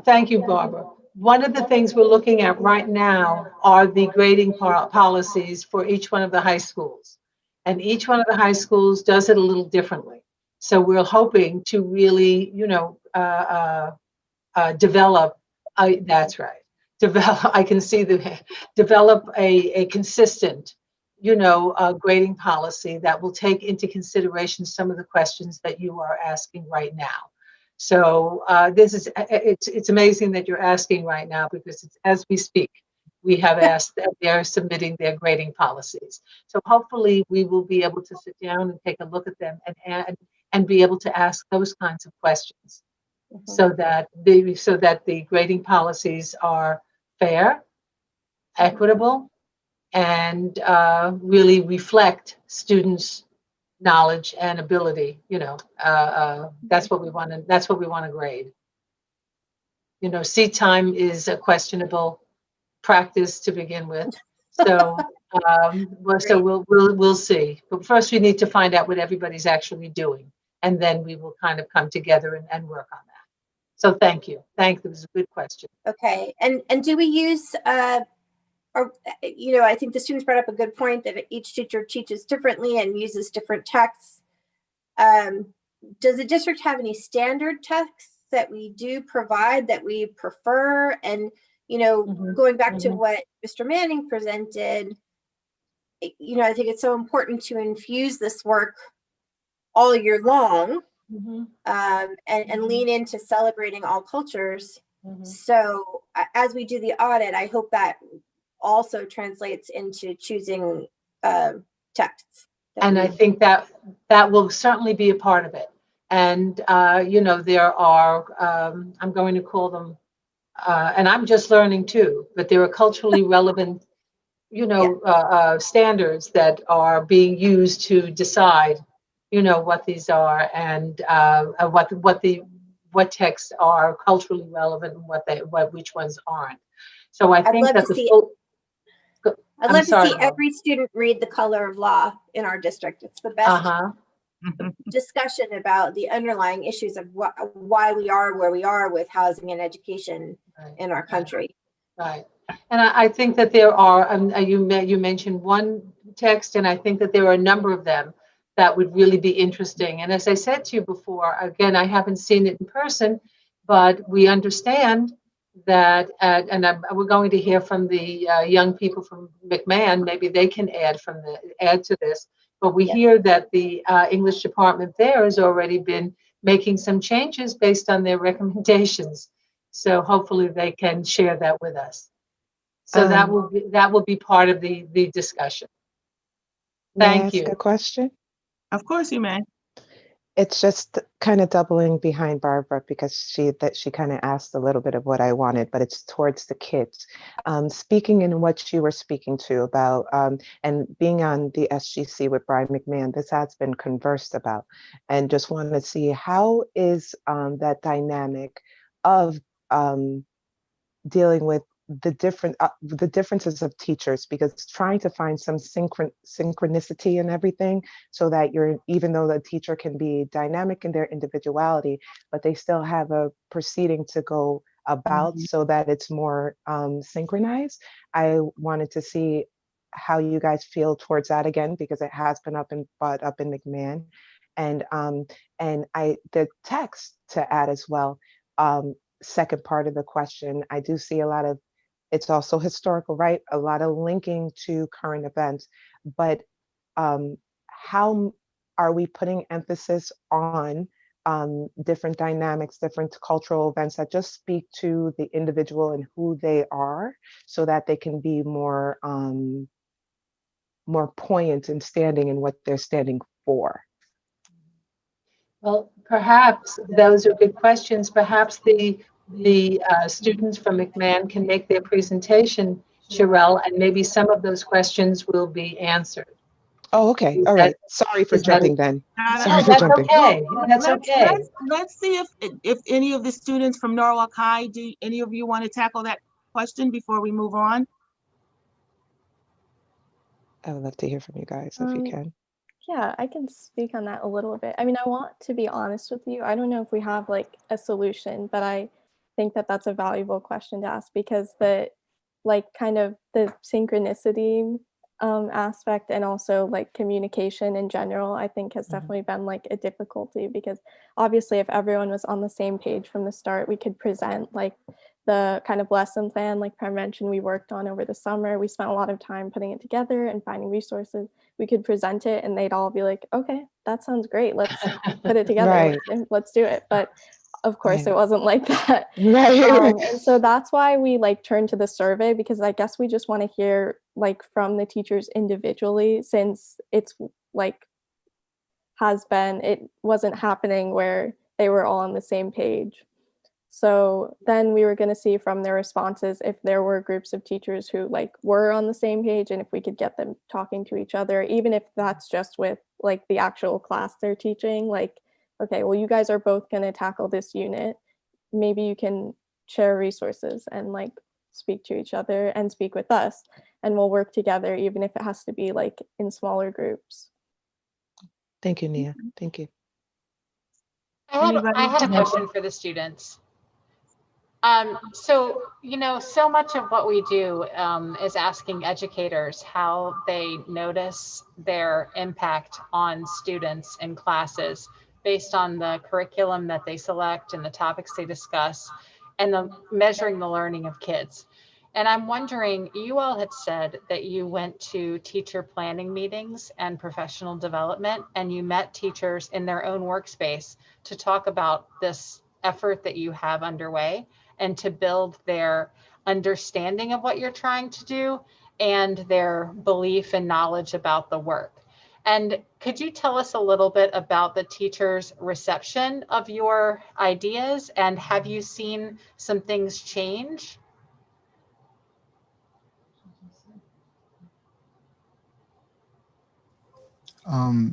Thank you, Barbara. One of the things we're looking at right now are the grading policies for each one of the high schools. And each one of the high schools does it a little differently. So we're hoping to really, you know, develop, that's right, develop, I can see develop a consistent, you know, grading policy that will take into consideration some of the questions that you are asking right now. So this is, it's amazing that you're asking right now, because it's, as we speak, we have asked that they're submitting their grading policies. So hopefully we will be able to sit down and take a look at them and be able to ask those kinds of questions, so that the grading policies are fair, equitable, and really reflect students' knowledge and ability. You know, that's what we want to. That's what we want to grade. You know, seat time is a questionable practice to begin with. So, we'll see. But first, we need to find out what everybody's actually doing, and then we will kind of come together and work on that. So, thank you. It was a good question. Okay, and do we use or, you know, I think the students brought up a good point that each teacher teaches differently and uses different texts. Does the district have any standard texts that we do provide that we prefer? And, you know, going back to what Mr. Manning presented, you know, I think it's so important to infuse this work all year long, and lean into celebrating all cultures. So as we do the audit, I hope that also translates into choosing texts. And I think that will certainly be a part of it. And, you know, there are, I'm going to call them, and I'm just learning too, but there are culturally relevant, you know, standards that are being used to decide, you know, what these are, and what texts are culturally relevant and which ones aren't. So I think that I'd love to see every student read The Color of Law in our district. It's the best discussion about the underlying issues of why we are where we are with housing and education in our country. Right. And I think that there are, you mentioned one text, and I think that there are a number of them that would really be interesting. And as I said to you before, again, I haven't seen it in person, but we understand that, we're going to hear from the young people from McMahon. Maybe they can add to this. But we hear that the English department there has already been making some changes based on their recommendations. So hopefully they can share that with us. So that will be part of the discussion. May I Thank ask you. a question? Of course you may. It's just kind of doubling behind Barbara because she kind of asked a little bit of what I wanted, but it's towards the kids. Speaking in what you were speaking to about and being on the SGC with Brian McMahon, this has been conversed about, and just want to see how is that dynamic of dealing with the differences of teachers, because trying to find some synchronicity in everything, so that even though the teacher can be dynamic in their individuality, but they still have a proceeding to go about so that it's more synchronized. I wanted to see how you guys feel towards that again, because it has been brought up in McMahon, and the text to add as well. Second part of the question, I do see a lot of, it's also historical, right? A lot of linking to current events, but how are we putting emphasis on different dynamics, different cultural events that just speak to the individual and who they are, so that they can be more poignant in standing in what they're standing for? Well, perhaps those are good questions. Perhaps the students from McMahon can make their presentation, Sherelle, and maybe some of those questions will be answered. Oh, okay. All right. Sorry for jumping then. Sorry for jumping. Okay. That's okay. Let's see if any of the students from Norwalk High, do any of you want to tackle that question before we move on? I would love to hear from you guys if you can. Yeah, I can speak on that a little bit. I mean, I want to be honest with you. I don't know if we have like a solution, but I think that that's a valuable question to ask, because kind of the synchronicity aspect, and also like communication in general, I think has definitely been like a difficulty, because obviously if everyone was on the same page from the start, we could present like the kind of lesson plan, like Prem mentioned, we worked on over the summer. We spent a lot of time putting it together and finding resources. We could present it and they'd all be like, okay, that sounds great. Let's put it together. Right. Let's do it. But of course it wasn't like that. Right. And so that's why we like turned to the survey, because I guess we just want to hear like from the teachers individually, since it's like it wasn't happening where they were all on the same page. So then we were going to see from their responses if there were groups of teachers who like were on the same page, and if we could get them talking to each other, even if that's just with like the actual class they're teaching, like, okay, well, you guys are both going to tackle this unit. Maybe you can share resources and like speak to each other and speak with us, and we'll work together, even if it has to be like in smaller groups. Thank you, Nia. Thank you. I had a question for the students. So, so much of what we do is asking educators how they notice their impact on students in classes based on the curriculum that they select and the topics they discuss, and measuring the learning of kids. And I'm wondering, you all had said that you went to teacher planning meetings and professional development, and you met teachers in their own workspace to talk about this effort that you have underway, and to build their understanding of what you're trying to do and their belief and knowledge about the work. And could you tell us a little bit about the teachers' reception of your ideas, and have you seen some things change?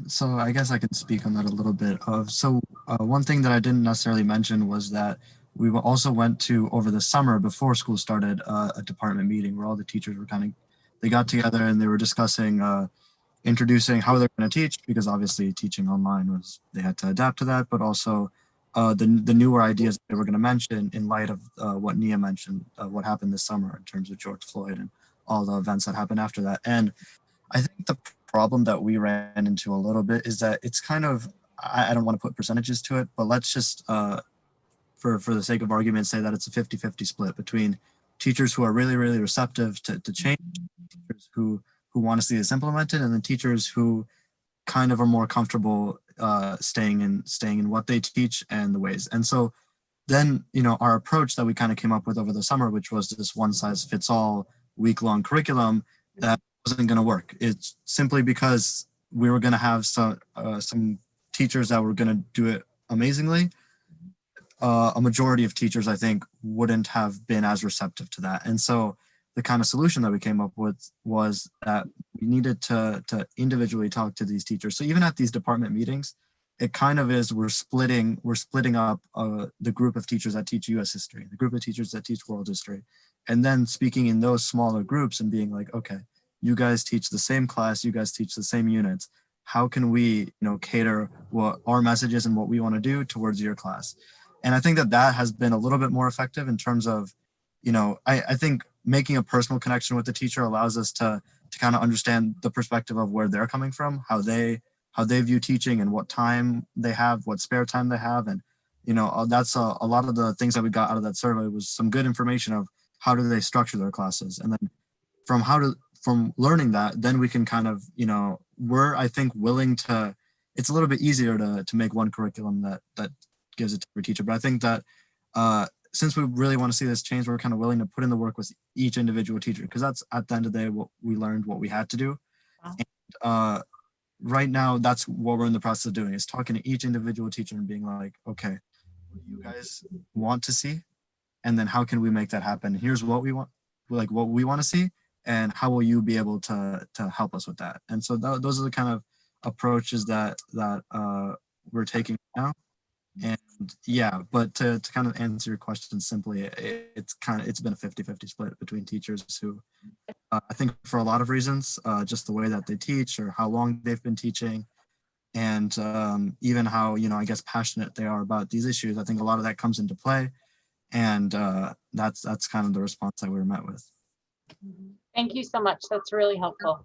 So I guess I could speak on that a little bit. One thing that I didn't necessarily mention was that we also went to, over the summer before school started, a department meeting where all the teachers were they got together and they were discussing, introducing how they're going to teach, because obviously teaching online they had to adapt to that, but also the newer ideas they were going to mention in light of what Nia mentioned, what happened this summer in terms of George Floyd and all the events that happened after that. And I think the problem that we ran into a little bit is that it's kind of, I don't want to put percentages to it, but let's just, for the sake of argument, say that it's a 50-50 split between teachers who are really, really receptive to change, teachers who want to see this implemented, and then teachers who kind of are more comfortable staying in what they teach and the ways. And so then, you know, our approach that we kind of came up with over the summer, which was this one size fits all week-long curriculum, that wasn't going to work. It's simply because we were going to have some teachers that were going to do it amazingly. A majority of teachers, I think, wouldn't have been as receptive to that. And so the kind of solution that we came up with was that we needed to individually talk to these teachers. So even at these department meetings, it kind of is, we're splitting up the group of teachers that teach US history, the group of teachers that teach world history, and then speaking in those smaller groups and being like, okay, you guys teach the same class, you guys teach the same units. How can we, you know, cater what our message is and what we want to do towards your class? And I think that has been a little bit more effective in terms of, you know, I think making a personal connection with the teacher allows us to kind of understand the perspective of where they're coming from, how they view teaching and what time they have, what spare time they have. And, you know, that's a lot of the things that we got out of that survey was some good information of how do they structure their classes. And then from learning that, then we can kind of, you know, we're, I think, willing to, it's a little bit easier to make one curriculum that gives it to every teacher. But I think that since we really want to see this change, we're kind of willing to put in the work with each individual teacher, because that's at the end of the day what we learned, what we had to do. Wow. And right now, that's what we're in the process of doing, is talking to each individual teacher and being like, okay, what do you guys want to see? And then how can we make that happen? Here's what we want, like what we want to see, and how will you be able to help us with that? And so those are the kind of approaches that we're taking now. And yeah, but to kind of answer your question simply, it's been a 50-50 split between teachers who I think for a lot of reasons, just the way that they teach or how long they've been teaching, and even how, you know, I guess passionate they are about these issues. I think a lot of that comes into play, and that's kind of the response that we were met with. Thank you so much. That's really helpful.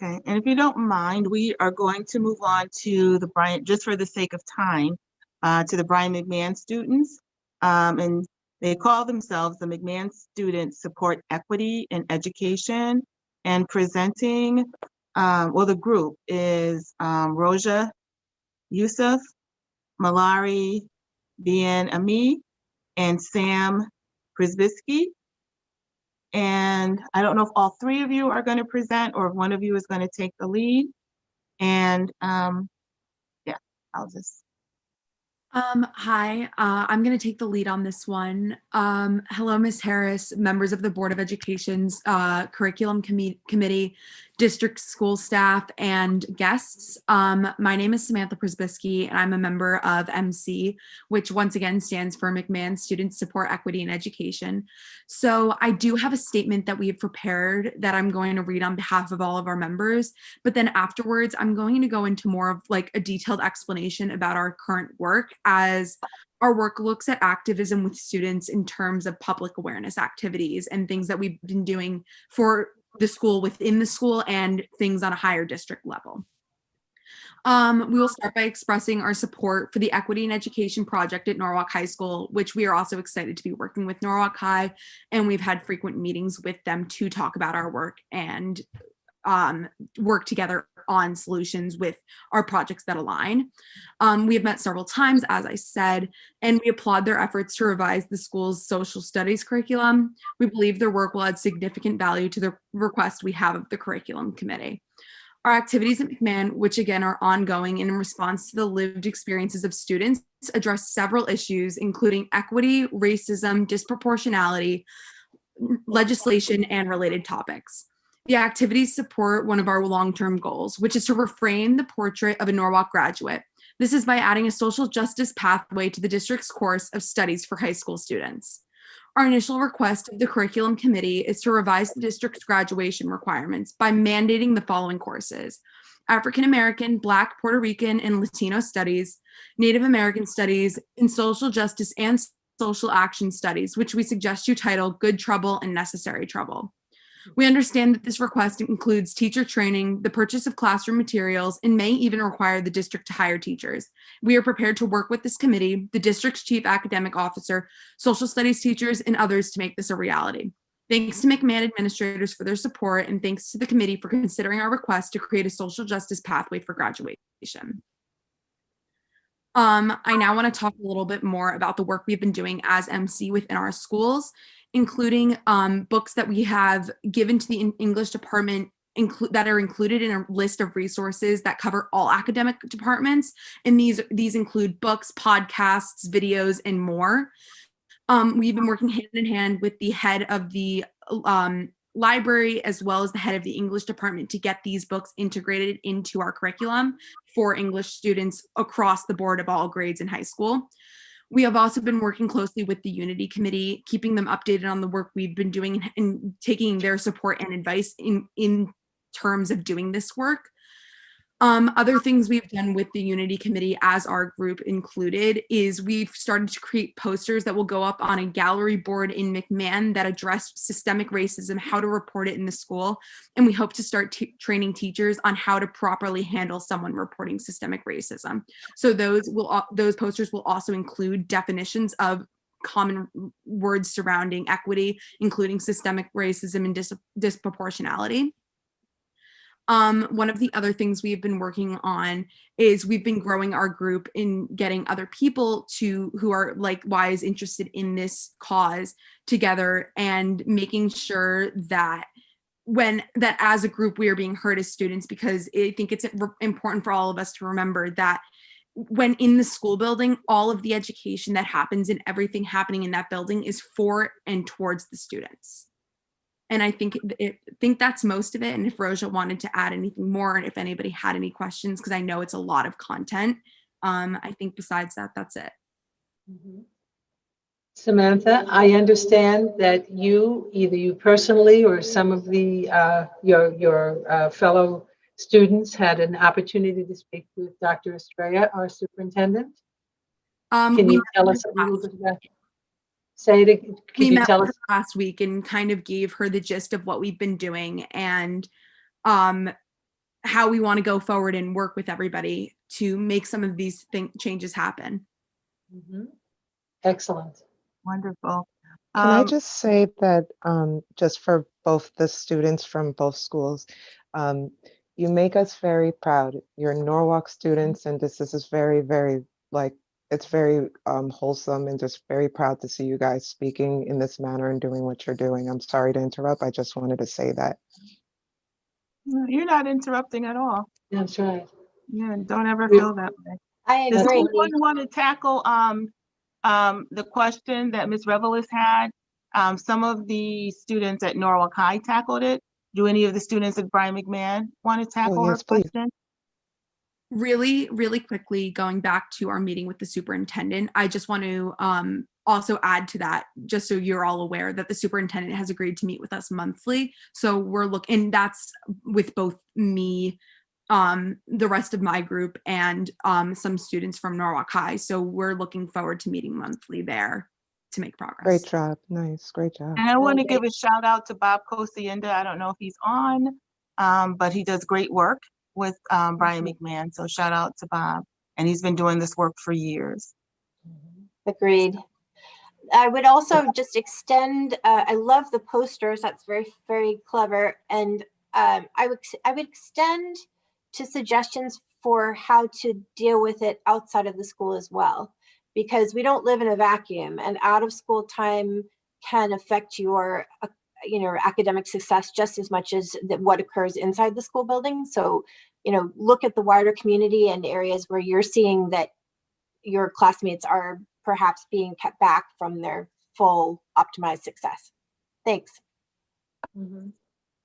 Okay, and if you don't mind, we are going to move on to the Brian, just for the sake of time, to the Brian McMahon students. And they call themselves the McMahon Students Support Equity in Education. And presenting, well, the group is Roja Yusuf, Malari Bien Ami, and Sam Przybisky. And I don't know if all three of you are going to present or if one of you is going to take the lead. And yeah, I'll just. Hi, I'm going to take the lead on this one. Hello, Ms. Harris, members of the Board of Education's Curriculum Committee, district school staff, and guests. My name is Samantha Przybisky, and I'm a member of MC, which once again stands for McMahon Student Support Equity in Education. So I do have a statement that we have prepared that I'm going to read on behalf of all of our members, but then afterwards, I'm going to go into more of like a detailed explanation about our current work, as our work looks at activism with students in terms of public awareness activities and things that we've been doing for the school, within the school, and things on a higher district level. We will start by expressing our support for the Equity in Education project at Norwalk High School, which we are also excited to be working with Norwalk High, and we've had frequent meetings with them to talk about our work and work together on solutions with our projects that align. We have met several times, as I said, and we applaud their efforts to revise the school's social studies curriculum. We believe their work will add significant value to the request we have of the curriculum committee. Our activities at McMahon, which again are ongoing and in response to the lived experiences of students, address several issues, including equity, racism, disproportionality, legislation, and related topics. The activities support one of our long-term goals, which is to reframe the portrait of a Norwalk graduate. This is by adding a social justice pathway to the district's course of studies for high school students. Our initial request of the curriculum committee is to revise the district's graduation requirements by mandating the following courses: African American, Black, Puerto Rican, and Latino studies, Native American studies, and social justice and social action studies, which we suggest you title Good Trouble and Necessary Trouble. We understand that this request includes teacher training, the purchase of classroom materials, and may even require the district to hire teachers. We are prepared to work with this committee, the district's chief academic officer, social studies teachers, and others to make this a reality. Thanks to McMahon administrators for their support, and thanks to the committee for considering our request to create a social justice pathway for graduation. I now want to talk a little bit more about the work we've been doing as MC within our schools, including books that we have given to the English department that are included in a list of resources that cover all academic departments. And these include books, podcasts, videos, and more. We've been working hand in hand with the head of the library as well as the head of the English department to get these books integrated into our curriculum for English students across the board of all grades in high school. We have also been working closely with the Unity Committee, keeping them updated on the work we've been doing and taking their support and advice in terms of doing this work. Other things we've done with the Unity Committee as our group included is we've started to create posters that will go up on a gallery board in McMahon that address systemic racism, how to report it in the school. And we hope to start training teachers on how to properly handle someone reporting systemic racism. So those posters will also include definitions of common words surrounding equity, including systemic racism and disproportionality. One of the other things we've been working on is we've been growing our group in getting other people who are likewise interested in this cause together and making sure that as a group we are being heard as students, because I think it's important for all of us to remember that when in the school building, all of the education that happens and everything happening in that building is for and towards the students. And I think that's most of it. And if Roja wanted to add anything more, and if anybody had any questions, because I know it's a lot of content, I think besides that, that's it. Samantha, I understand that either you personally or some of the your fellow students had an opportunity to speak with Dr. Estrella, our superintendent. Can you tell us a little bit about it? Say it again. We met with her last week and kind of gave her the gist of what we've been doing and how we want to go forward and work with everybody to make some of these changes happen. Excellent. Wonderful. Can I just say that just for both the students from both schools, you make us very proud. You're Norwalk students, and this is very, very it's very wholesome, and just very proud to see you guys speaking in this manner and doing what you're doing. I'm sorry to interrupt. I just wanted to say that. You're not interrupting at all. That's right. Yeah, don't ever feel that way. I Does agree. anyone want to tackle the question that Ms. Revelis had? Some of the students at Norwalk High tackled it. Do any of the students at Brian McMahon want to tackle her question? Really, really quickly, going back to our meeting with the superintendent, I just want to also add to that, just so you're all aware, that the superintendent has agreed to meet with us monthly. So we're looking, that's with both me, the rest of my group, and some students from Norwalk High. So we're looking forward to meeting monthly there to make progress. Great job. Nice. Great job. And I want to give a shout out to Bob Cosienda. I don't know if he's on, but he does great work with Brian McMahon. So shout out to Bob. And he's been doing this work for years. Agreed. I would also just extend, I love the posters. That's very, very clever. And I would extend to suggestions for how to deal with it outside of the school as well, because we don't live in a vacuum, and out of school time can affect your academic success just as much as what occurs inside the school building. So, look at the wider community and areas where you're seeing that your classmates are perhaps being kept back from their full optimized success. Thanks.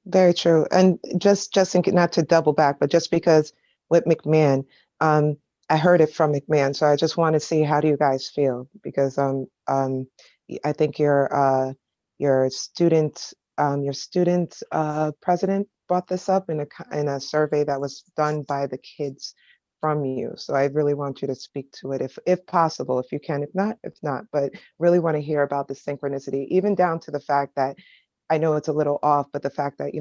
Very true. And just not to double back, but just because with McMahon, I heard it from McMahon, so I just want to see, how do you guys feel? Because I think your student president brought this up in a survey that was done by the kids from you. So I really want you to speak to it if possible, if you can. If not, but really want to hear about the synchronicity, even down to the fact that I know it's a little off, but the fact that,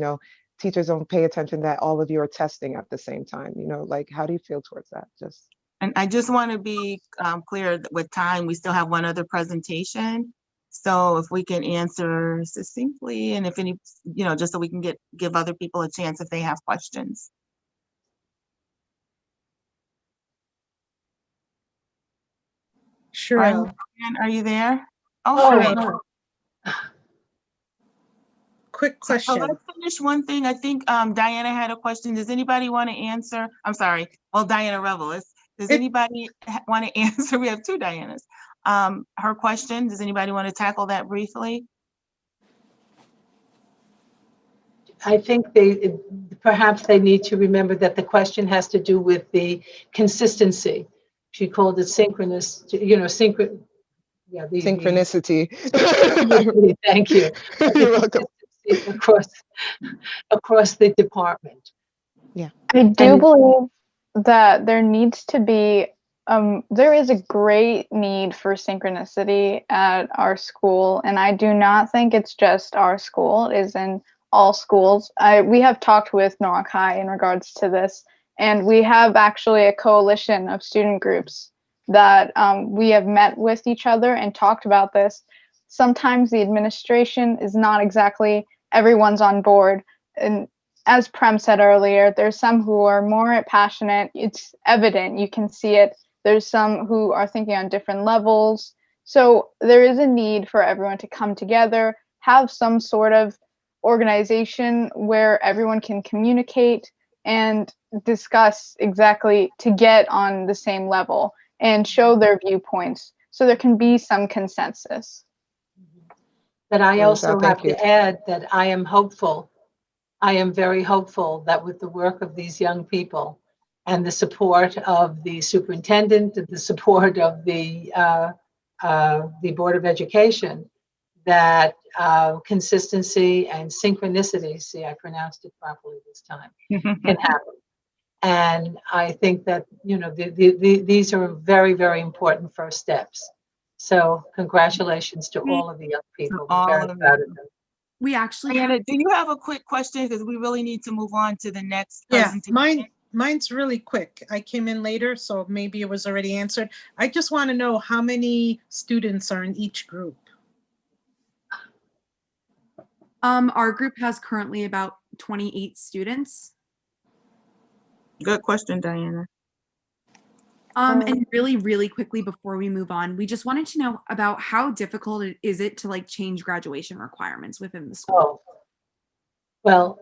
teachers don't pay attention that all of you are testing at the same time, like, how do you feel towards that? Just. And I just want to be clear that with time, we still have one other presentation. So if we can answer succinctly, and if any, just so we can give other people a chance if they have questions. Sure. Are you there? Right. No. Quick question. So let's finish one thing. I think Diana had a question. Does anybody want to answer? I'm sorry. Well, Diana Revel. Does anybody want to answer? We have two Dianas. Her question, does anybody want to tackle that briefly? I think perhaps they need to remember that the question has to do with the consistency. She called it synchronous, synchron. Yeah, synchronicity. Thank you. You're welcome. Across the department. Yeah. I do believe that there needs to be, there is a great need for synchronicity at our school. And I do not think it's just our school, it is in all schools. We have talked with Norwalk High in regards to this, and we have actually a coalition of student groups that we have met with each other and talked about this. Sometimes the administration is not exactly, everyone's on board. And as Prem said earlier, there's some who are more passionate. It's evident, you can see it. There's some who are thinking on different levels. So there is a need for everyone to come together, have some sort of organization where everyone can communicate and discuss exactly to get on the same level and show their viewpoints so there can be some consensus. But I also have to add that I am hopeful. I am very hopeful that with the work of these young people and the support of the superintendent and the support of the Board of Education, that consistency and synchronicity, see, I pronounced it properly this time, can happen. And I think that, these are very, very important first steps. So congratulations to all of the young people. We're very proud of them. We actually Diana, do you have a quick question? Because we really need to move on to the next presentation. Yeah, mine's really quick. I came in later, so maybe it was already answered. I just want to know how many students are in each group? Our group has currently about 28 students. Good question, Diana. And really, really quickly before we move on, we just wanted to know about how difficult is it to change graduation requirements within the school? Oh. Well,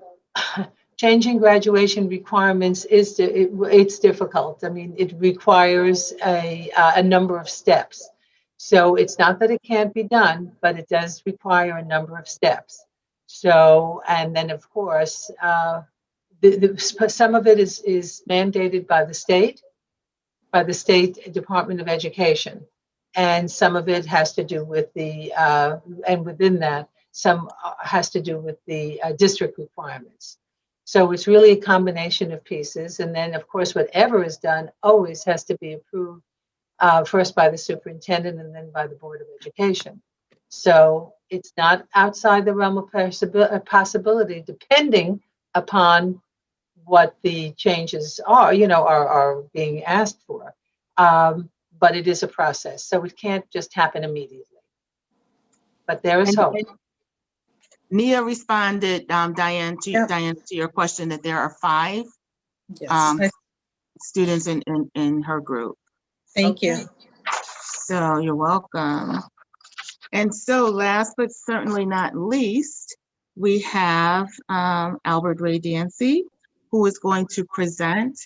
changing graduation requirements it's difficult. I mean, it requires a number of steps. So it's not that it can't be done, but it does require a number of steps. So, and then of course, some of it is mandated by the State Department of Education. And some of it has to do with and within that, some has to do with the district requirements. So it's really a combination of pieces. And then of course, whatever is done always has to be approved first by the superintendent and then by the Board of Education. So it's not outside the realm of possibility, depending upon what the changes are, are being asked for. But it is a process, so it can't just happen immediately. But there is hope. Nia responded, Diane, to your question that there are 5 students in her group. Thank you. So you're welcome. And so last but certainly not least, we have Albert Ray Dancy, who is going to present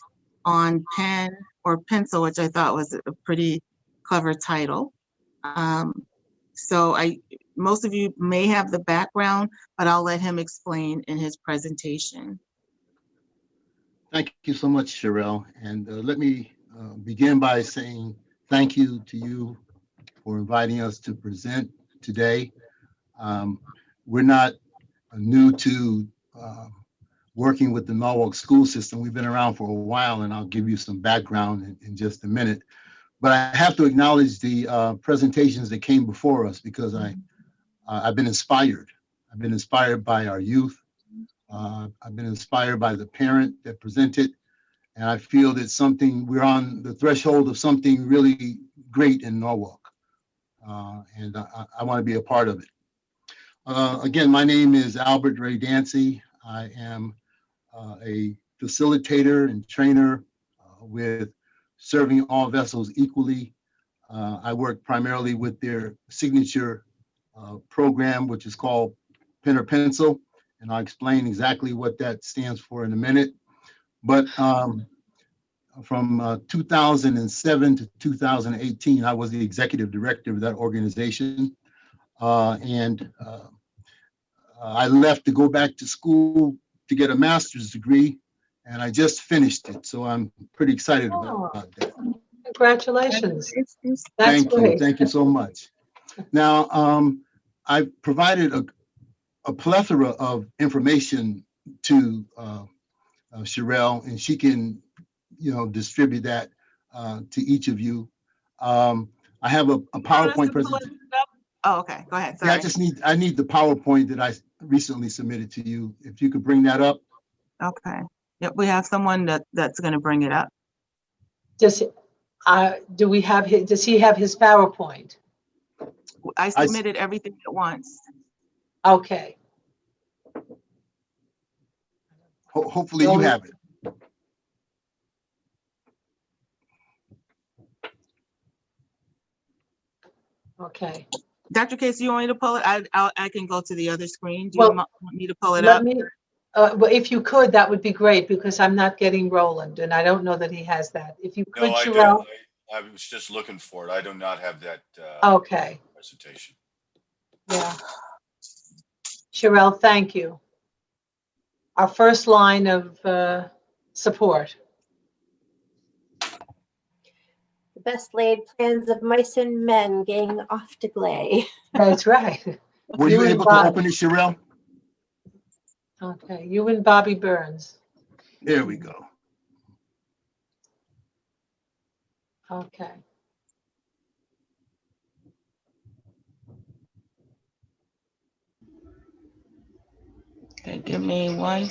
on pen or pencil, which I thought was a pretty clever title. So most of you may have the background, but I'll let him explain in his presentation. Thank you so much, Sherelle. And let me begin by saying thank you to you for inviting us to present today. We're not new to working with the Norwalk school system. We've been around for a while, and I'll give you some background in just a minute. But I have to acknowledge the presentations that came before us because I've been inspired. I've been inspired by our youth. I've been inspired by the parent that presented. And I feel that we're on the threshold of something really great in Norwalk. And I want to be a part of it. Again, my name is Albert Ray Dancy. I am a facilitator and trainer with Serving All Vessels Equally. I work primarily with their signature program, which is called Pen or Pencil. And I'll explain exactly what that stands for in a minute. But from 2007 to 2018, I was the executive director of that organization. I left to go back to school to get a master's degree, and I just finished it. So I'm pretty excited about that. Congratulations. Thank you. Thank you so much. Now, I've provided a plethora of information to Sherelle, and she can, distribute that to each of you. I have a PowerPoint presentation. Oh, okay. Go ahead. Sorry. Yeah, I need the PowerPoint that I recently submitted to you. If you could bring that up. Okay. Yep, we have someone that's going to bring it up. Does he have his PowerPoint? I submitted everything at once. Okay. Hopefully you have it. Okay. Dr. Case, you want me to pull it? I can go to the other screen. Do you want me to pull it up? Well, if you could, that would be great, because I'm not getting Roland, and I don't know that he has that. If you could, No, I Sherelle. don't. I was just looking for it. I do not have that Okay. presentation. Yeah. Sherelle, thank you. Our first line of support. The best laid plans of mice and men getting off to Glay. That's right. Were you able to open it, Sherelle? Okay, you and Bobby Burns. There we go. Okay. Okay, give me one.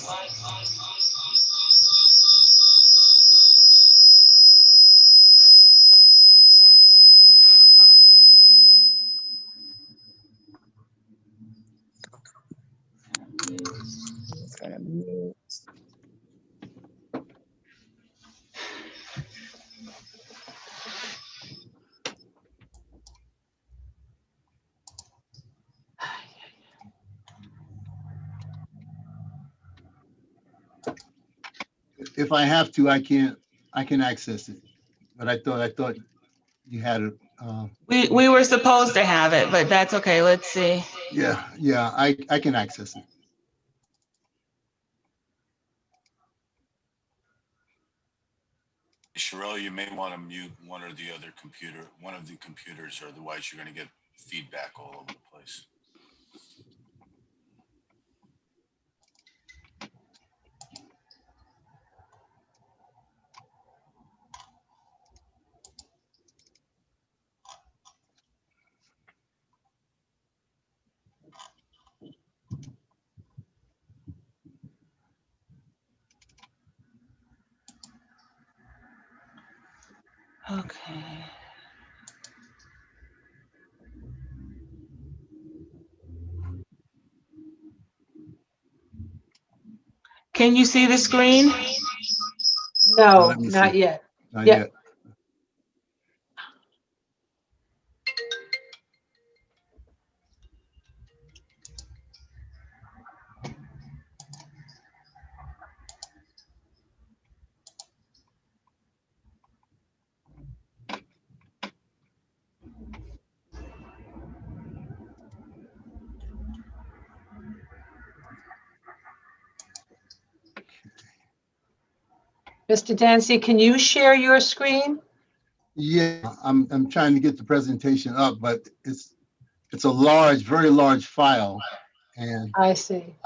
If I have to, I can access it. But I thought you had it. We were supposed to have it, but that's okay. Let's see. Yeah, I can access it. Sherelle, you may want to mute one of the computers, or otherwise you're going to get feedback all over the place. Okay. Can you see the screen? No, not yet. Not yet. Mr. Dancy, can you share your screen? Yeah, I'm trying to get the presentation up, but it's a large, very large file, and I see.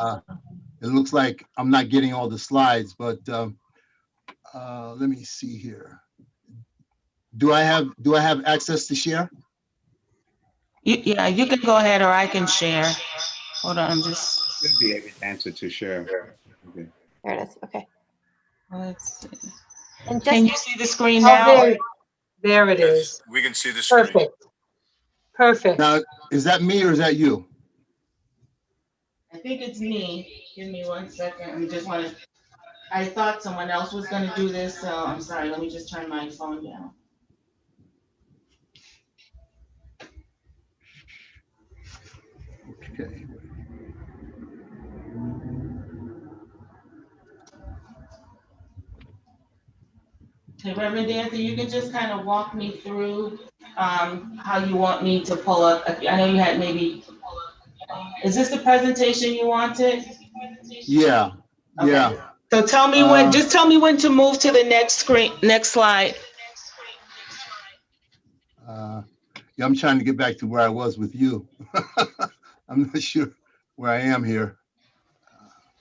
It looks like I'm not getting all the slides, but let me see here. Do I have access to share? Yeah, you can go ahead, or I can share. Hold on, I'm just, Should be able to answer to share. Okay. There it is. Okay. let's see. And Can you just see the screen Oh, now? there it Yes, is. we can see the screen. Perfect. Perfect. Now, is that me or is that you? I think it's me. Give me 1 second. I just want to, I thought someone else was going to do this, so I'm sorry. Let me just turn my phone down. Okay. Hey, Reverend Dancy, you can just kind of walk me through how you want me to pull up. I know you had maybe, is this the presentation you wanted? Yeah, yeah. Okay. So tell me when, just tell me when to move to the next screen, next slide. Yeah, I'm trying to get back to where I was with you. I'm not sure where I am here.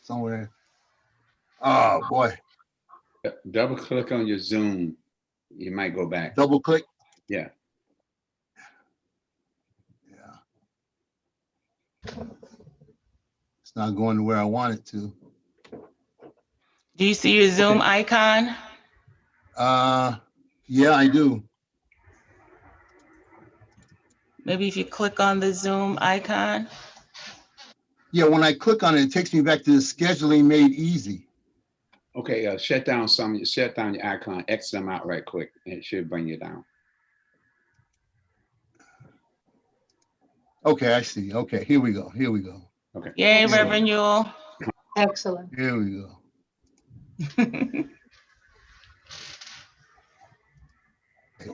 Somewhere. Oh, boy. Double click on your Zoom. You might go back. Double click? Yeah. It's not going to where I want it to. Do you see your Zoom icon? Yeah, I do. Maybe if you click on the Zoom icon. Yeah, when I click on it, it takes me back to the scheduling made easy. Okay, shut down your icon, X them out right quick. It should bring you down. Okay, I see. Okay, here we go. Here we go. Okay. Yay, Reverend Yule. Excellent. Here we go.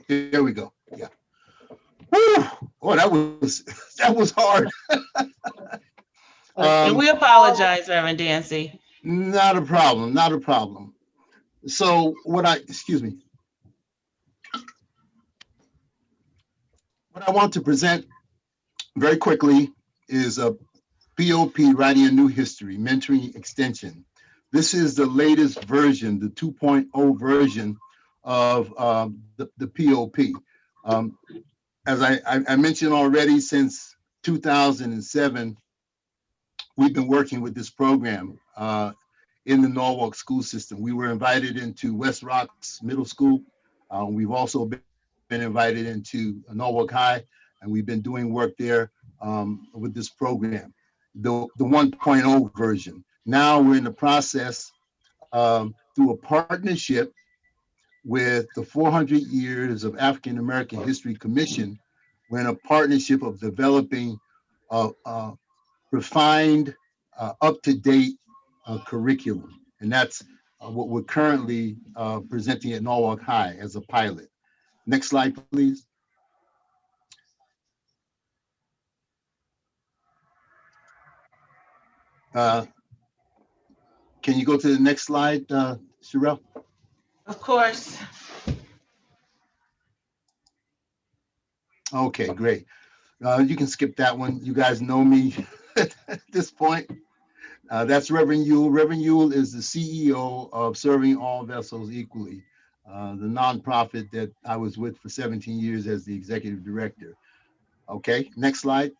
Here we go. Yeah. Whew. Oh, that was hard. And we apologize, Reverend Dancy. Not a problem. Not a problem. So excuse me. What I want to present very quickly is a POP, Writing a New History, Mentoring Extension. This is the latest version, the 2.0 version of the POP. As I mentioned already, since 2007, we've been working with this program in the Norwalk school system. We were invited into West Rocks Middle School. We've also been invited into Norwalk High, and we've been doing work there with this program, the 1.0 version. Now we're in the process through a partnership with the 400 Years of African American History Commission. We're in a partnership of developing refined, up-to-date curriculum. And that's what we're currently presenting at Norwalk High as a pilot. Next slide, please. Can you go to the next slide, Sherelle? Of course. Okay, great. You can skip that one. You guys know me at this point. That's Reverend Yule. Reverend Yule is the CEO of Serving All Vessels Equally, the nonprofit that I was with for 17 years as the executive director. Okay, next slide.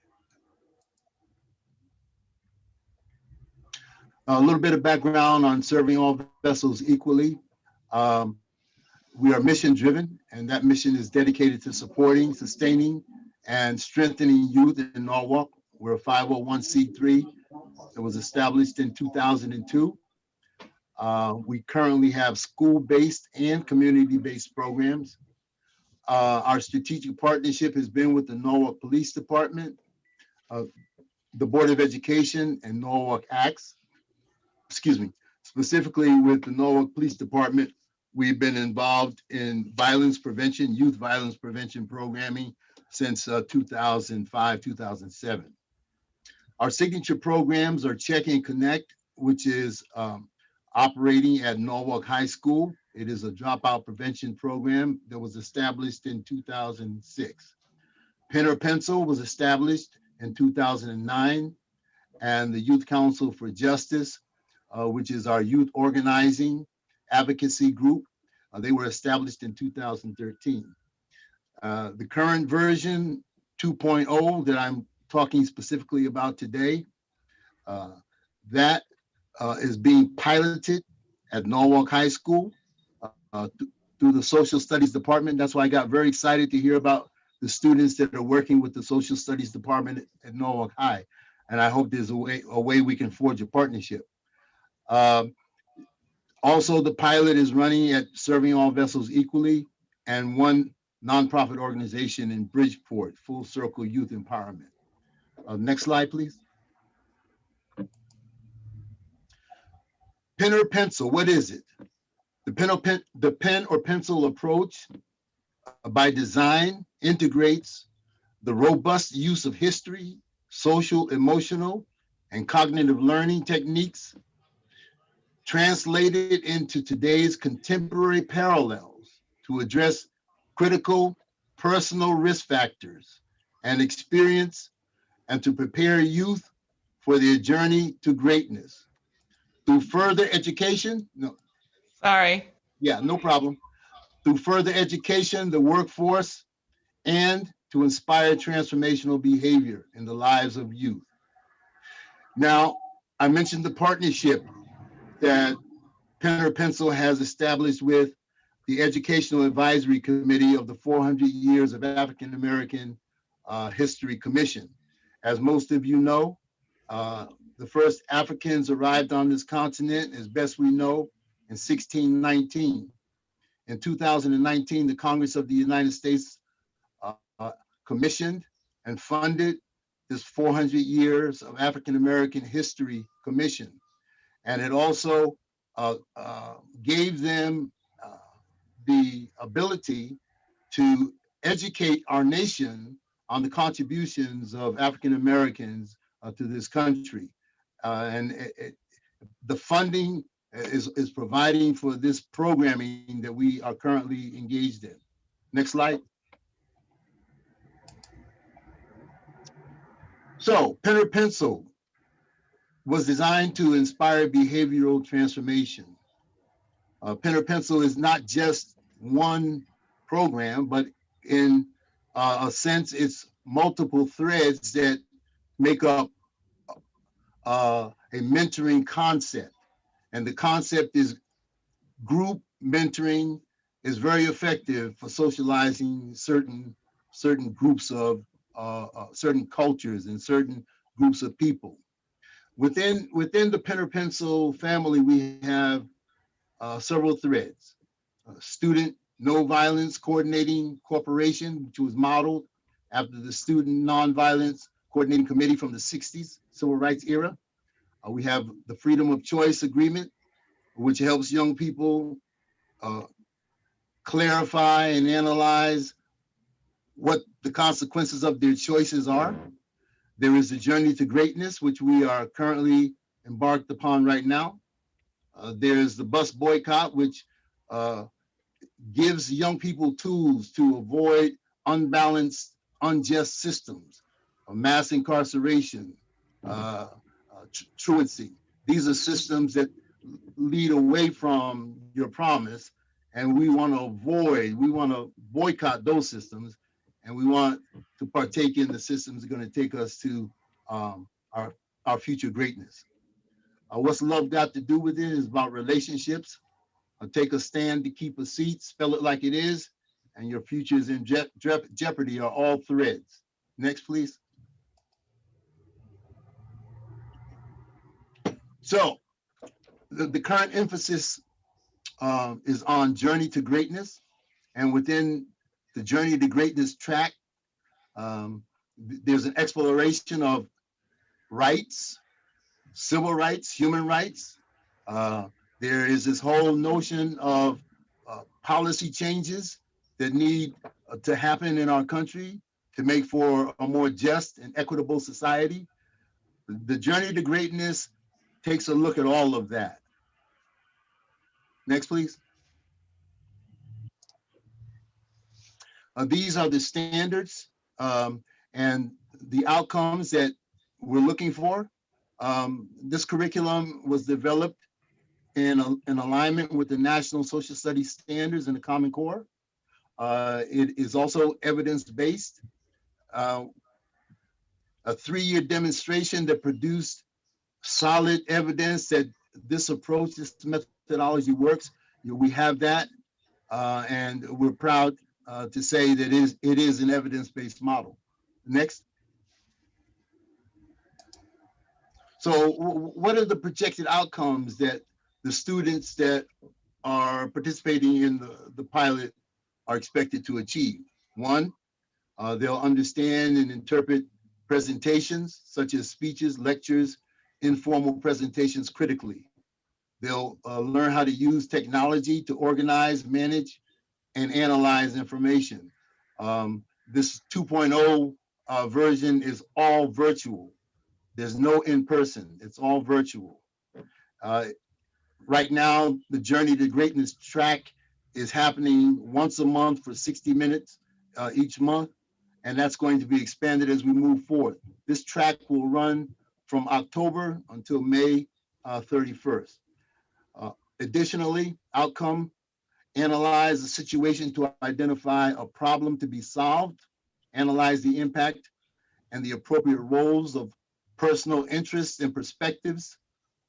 A little bit of background on Serving All Vessels Equally. We are mission driven, and that mission is dedicated to supporting, sustaining, and strengthening youth in Norwalk. We're a 501c3 that was established in 2002. We currently have school-based and community-based programs. Our strategic partnership has been with the Norwalk Police Department, the Board of Education, and Norwalk Acts. Excuse me, specifically with the Norwalk Police Department, we've been involved in violence prevention, youth violence prevention programming since 2005, 2007. Our signature programs are Check and Connect, which is operating at Norwalk High School. It is a dropout prevention program that was established in 2006. Pen or Pencil was established in 2009, and the Youth Council for Justice, which is our youth organizing advocacy group, they were established in 2013. The current version 2.0 that I'm talking specifically about today That is being piloted at Norwalk High School through the Social Studies Department. That's why I got very excited to hear about the students that are working with the Social Studies Department at Norwalk High. And I hope there's a way we can forge a partnership. Also, the pilot is running at Serving All Vessels Equally and one nonprofit organization in Bridgeport, Full Circle Youth Empowerment. Next slide, please. Pen or pencil, what is it? The pen or pencil approach by design integrates the robust use of history, social, emotional, and cognitive learning techniques translated into today's contemporary parallels to address critical personal risk factors and experience and to prepare youth for their journey to greatness. Through further education, no problem. Through further education, the workforce, and to inspire transformational behavior in the lives of youth. Now, I mentioned the partnership that Pen or Pencil has established with the Educational Advisory Committee of the 400 Years of African American History Commission. As most of you know, the first Africans arrived on this continent, as best we know, in 1619. In 2019, the Congress of the United States commissioned and funded this 400 Years of African American History Commission. And it also gave them the ability to educate our nation on the contributions of African Americans to this country. The funding is providing for this programming that we are currently engaged in. Next slide. So, Pen or Pencil was designed to inspire behavioral transformation. Pen or Pencil is not just one program, but in a sense, it's multiple threads that make up a mentoring concept. And the concept is group mentoring is very effective for socializing certain groups of certain cultures and certain groups of people. Within the Pen or Pencil family, we have several threads. Student No Violence Coordinating Corporation, which was modeled after the Student Nonviolence Coordinating Committee from the 60s, Civil Rights era. We have the Freedom of Choice Agreement, which helps young people clarify and analyze what the consequences of their choices are. There is the Journey to Greatness, which we are currently embarked upon right now. There's the Bus Boycott, which gives young people tools to avoid unbalanced, unjust systems, mass incarceration, truancy. These are systems that lead away from your promise, and we want to boycott those systems, and we want to partake in the systems that are going to take us to our future greatness. What's love got to do with it is about relationships. Take a stand to keep a seat, spell it like it is, and your future is in jeopardy are all threads. Next, please. So the current emphasis is on Journey to Greatness. And within the Journey to Greatness track, there's an exploration of rights, civil rights, human rights. There is this whole notion of policy changes that need to happen in our country to make for a more just and equitable society. The Journey to Greatness takes a look at all of that. Next, please. These are the standards and the outcomes that we're looking for. This curriculum was developed in alignment with the National Social Studies Standards and the Common Core. It is also evidence-based. A 3-year demonstration that produced solid evidence that this approach, this methodology works. We have that, and we're proud to say that it is an evidence-based model. Next. So what are the projected outcomes that the students that are participating in the pilot are expected to achieve? One, they'll understand and interpret presentations such as speeches, lectures, informal presentations critically. They'll learn how to use technology to organize, manage, and analyze information. This 2.0 version is all virtual. There's no in-person, it's all virtual. Right now, the Journey to Greatness track is happening once a month for 60 minutes each month, and that's going to be expanded as we move forward. This track will run from October until May 31st. Additionally, outcome, analyze the situation to identify a problem to be solved, analyze the impact and the appropriate roles of personal interests and perspectives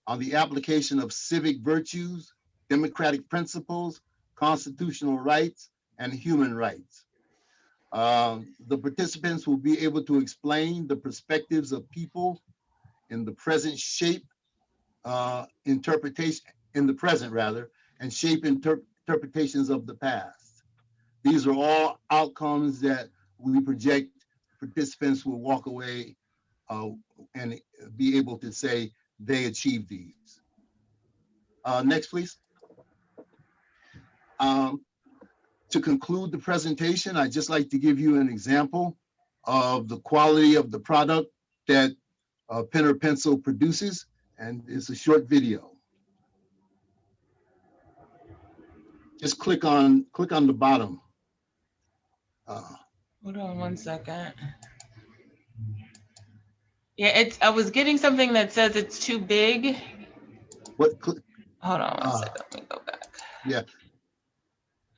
on the application of civic virtues, democratic principles, constitutional rights, and human rights. The participants will be able to explain the perspectives of people in the present shape interpretation, in the present rather, and shape interpretations of the past. These are all outcomes that we project participants will walk away and be able to say they achieved these. Next, please. To conclude the presentation, I'd just like to give you an example of the quality of the product that Pen or Pencil produces, and it's a short video. Just click on the bottom. Hold on one second. Yeah, I was getting something that says it's too big. What? Hold on one second. Let me go back. Yeah.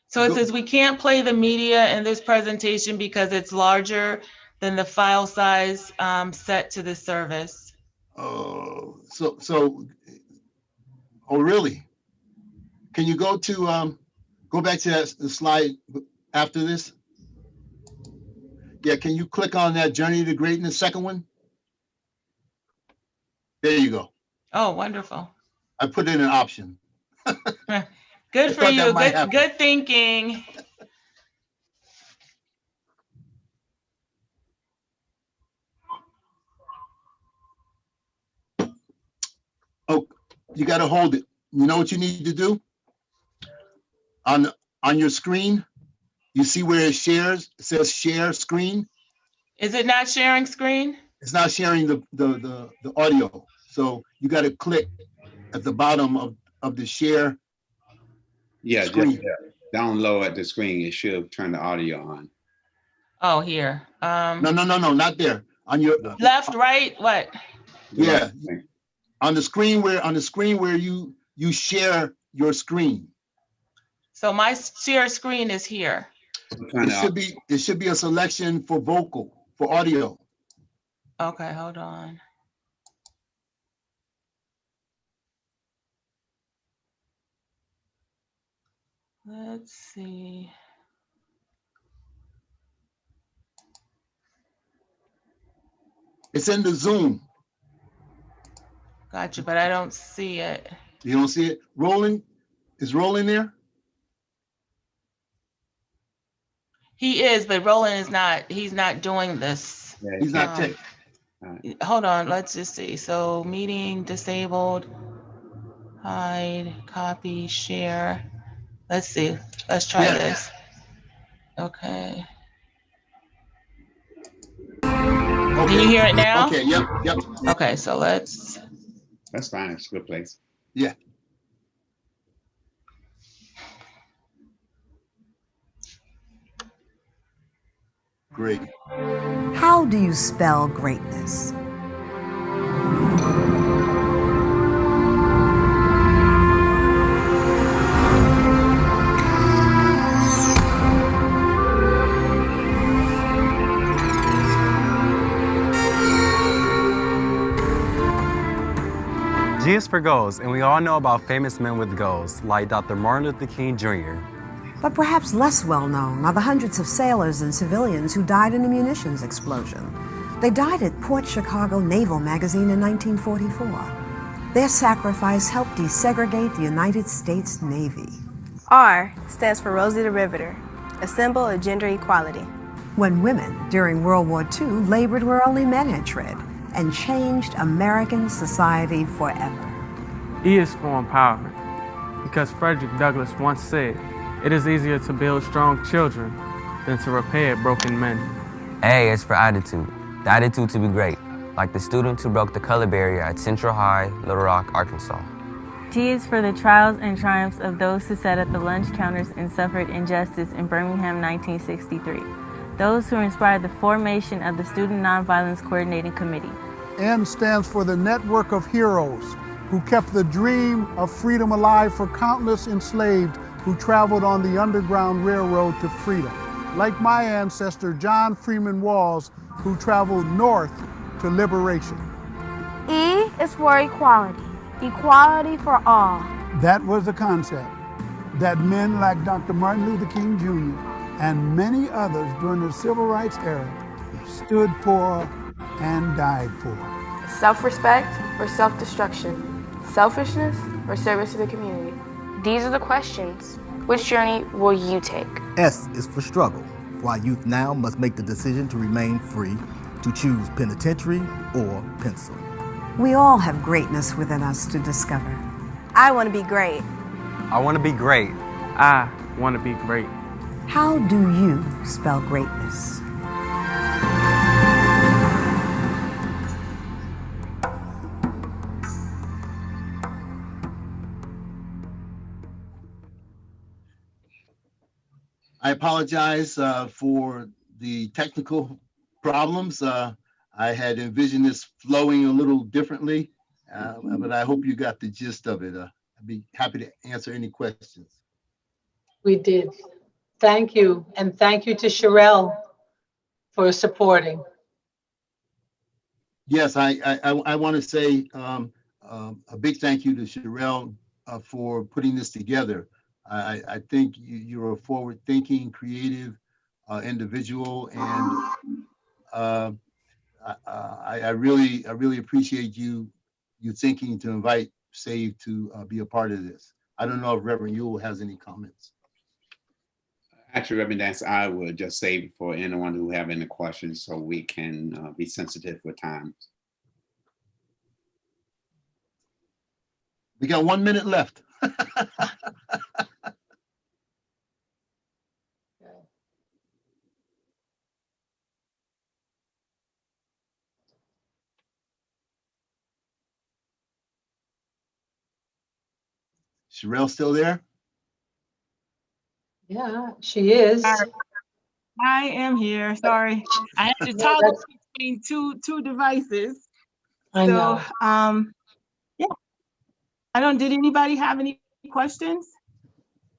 So it says we can't play the media in this presentation because it's larger than the file size set to the service. Oh, oh, really? Can you go to go back to that slide after this? Yeah, can you click on that Journey to Greatness, second one? There you go. Oh, wonderful. I put in an option. Good for you. Good thinking. Oh, you got to hold it. You know what you need to do? On your screen, you see where it shares? It says share screen. Is it not sharing screen? It's not sharing the audio. So you got to click at the bottom of the share. Yeah, screen. just down low at the screen, it should turn the audio on. Oh, here. No, not there. On your left, right, what? Yeah, on the screen where you share your screen. So my share screen is here. It should be a selection for audio. Okay, hold on. Let's see. It's in the Zoom. Gotcha, but I don't see it. You don't see it? Rolling? Is Roland there? He is, but Roland is not. He's not doing this. Yeah, he's not tech. Hold on, let's just see. So meeting disabled, hide, copy, share. Let's see. Let's try this. Okay. Can you hear it now? Okay, yep. Okay, so let's. That's fine, it's a good place. Yeah. Great. How do you spell greatness? for goals, and we all know about famous men with goals, like Dr. Martin Luther King Jr. But perhaps less well known are the hundreds of sailors and civilians who died in a munitions explosion. They died at Port Chicago Naval Magazine in 1944. Their sacrifice helped desegregate the United States Navy. R stands for Rosie the Riveter, a symbol of gender equality. When women during World War II labored where only men had tread and changed American society forever. E is for empowerment, because Frederick Douglass once said, "It is easier to build strong children than to repair broken men." A is for attitude, the attitude to be great, like the students who broke the color barrier at Central High, Little Rock, Arkansas. T is for the trials and triumphs of those who sat at the lunch counters and suffered injustice in Birmingham, 1963. Those who inspired the formation of the Student Nonviolence Coordinating Committee. N stands for the network of heroes who kept the dream of freedom alive for countless enslaved who traveled on the Underground Railroad to freedom. Like my ancestor, John Freeman Walls, who traveled north to liberation. E is for equality, equality for all. That was the concept that men like Dr. Martin Luther King Jr. and many others during the Civil Rights era stood for and died for. Self-respect or self-destruction? Selfishness or service to the community? These are the questions. Which journey will you take? S is for struggle, why youth now must make the decision to remain free, to choose penitentiary or pencil. We all have greatness within us to discover. I want to be great. I want to be great. I want to be great. How do you spell greatness? I apologize for the technical problems. I had envisioned this flowing a little differently, but I hope you got the gist of it. I'd be happy to answer any questions. We did. Thank you. And thank you to Sherelle for supporting. Yes, I want to say a big thank you to Sherelle for putting this together. I think you're a forward-thinking, creative individual, and I really appreciate you thinking to invite SAVE to be a part of this. I don't know if Reverend Ewell has any comments. Actually, Reverend Dance, I would just say for anyone who have any questions so we can be sensitive with time. We got 1 minute left. Sherelle still there? Yeah, she is. I am here. Sorry, I had to toggle between two devices. I know. Yeah. Did anybody have any questions?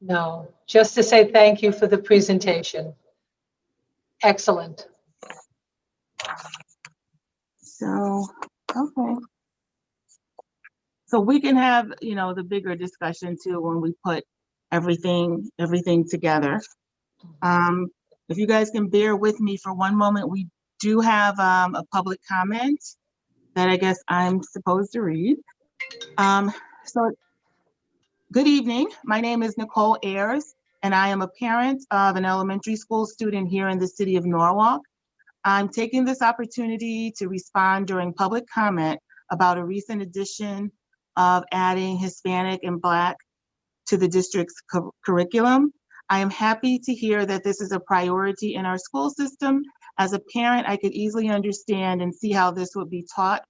No, just to say thank you for the presentation. Excellent. So, okay. So we can have, the bigger discussion too when we put everything together. If you guys can bear with me for one moment, we do have a public comment that I guess I'm supposed to read. So, good evening. My name is Nicole Ayers, and I am a parent of an elementary school student here in the city of Norwalk. I'm taking this opportunity to respond during public comment about a recent addition of adding Hispanic and Black to the district's curriculum. I am happy to hear that this is a priority in our school system. As a parent, I could easily understand and see how this would be taught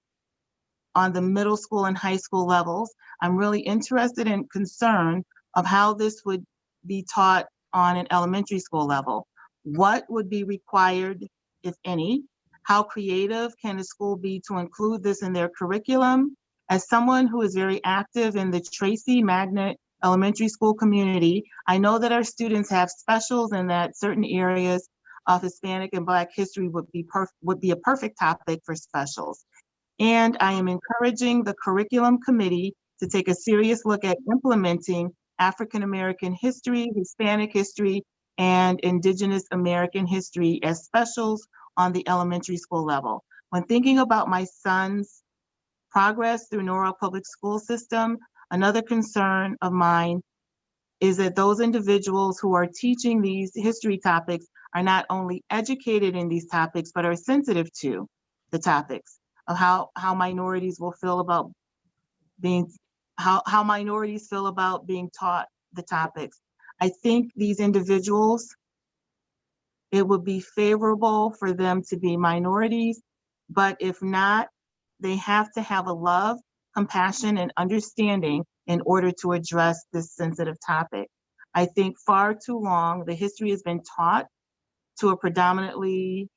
on the middle school and high school levels. I'm really interested and concerned of how this would be taught on an elementary school level. What would be required, if any? How creative can a school be to include this in their curriculum? As someone who is very active in the Tracy Magnet Elementary School community, I know that our students have specials and that certain areas of Hispanic and Black history would be a perfect topic for specials. And I am encouraging the curriculum committee to take a serious look at implementing African American history, Hispanic history, and Indigenous American history as specials on the elementary school level. When thinking about my son's progress through Norwalk Public School System, another concern of mine is that those individuals who are teaching these history topics are not only educated in these topics, but are sensitive to the topics of how minorities will feel about being, how minorities feel about being taught the topics. I think these individuals, it would be favorable for them to be minorities, but if not, they have to have a love, compassion, and understanding in order to address this sensitive topic. I think far too long, the history has been taught to a predominantly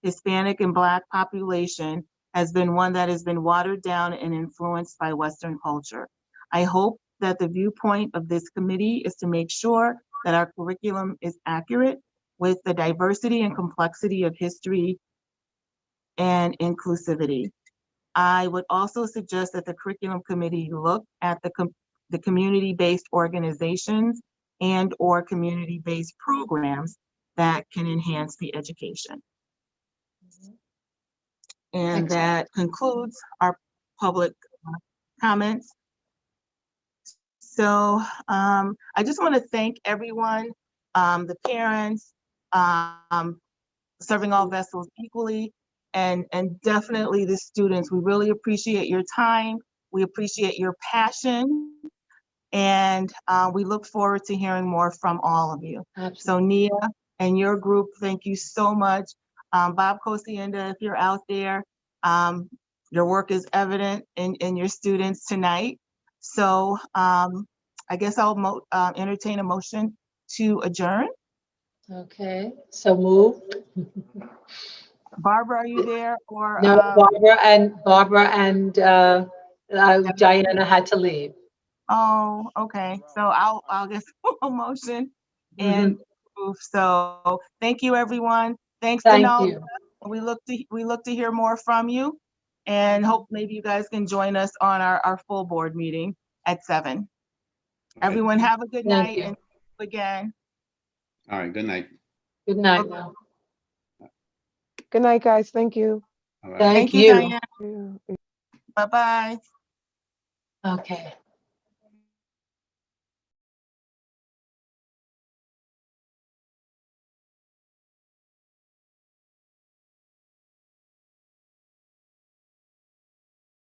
Hispanic and Black population has been one that has been watered down and influenced by Western culture. I hope that the viewpoint of this committee is to make sure that our curriculum is accurate with the diversity and complexity of history and inclusivity. I would also suggest that the curriculum committee look at the community-based organizations and or community-based programs that can enhance the education. And that concludes our public comments. So I just want to thank everyone, the parents, serving all vessels equally, and definitely the students. We really appreciate your time. We appreciate your passion, and we look forward to hearing more from all of you. Absolutely. So Nia and your group, thank you so much. Bob Kosienda, if you're out there, your work is evident in your students tonight. So I guess I'll entertain a motion to adjourn. Okay, so moved. Barbara, are you there? Or No, Barbara and Diana had to leave. Oh, okay. So I'll get a motion and move. So thank you, everyone. Thanks, Dinalda. We look to hear more from you, and hope maybe you guys can join us on our full board meeting at 7. Everyone have a good night and again. All right, good night. Good night. Good night, guys. Thank you. All right. Thank you, Diane. Bye-bye. Okay.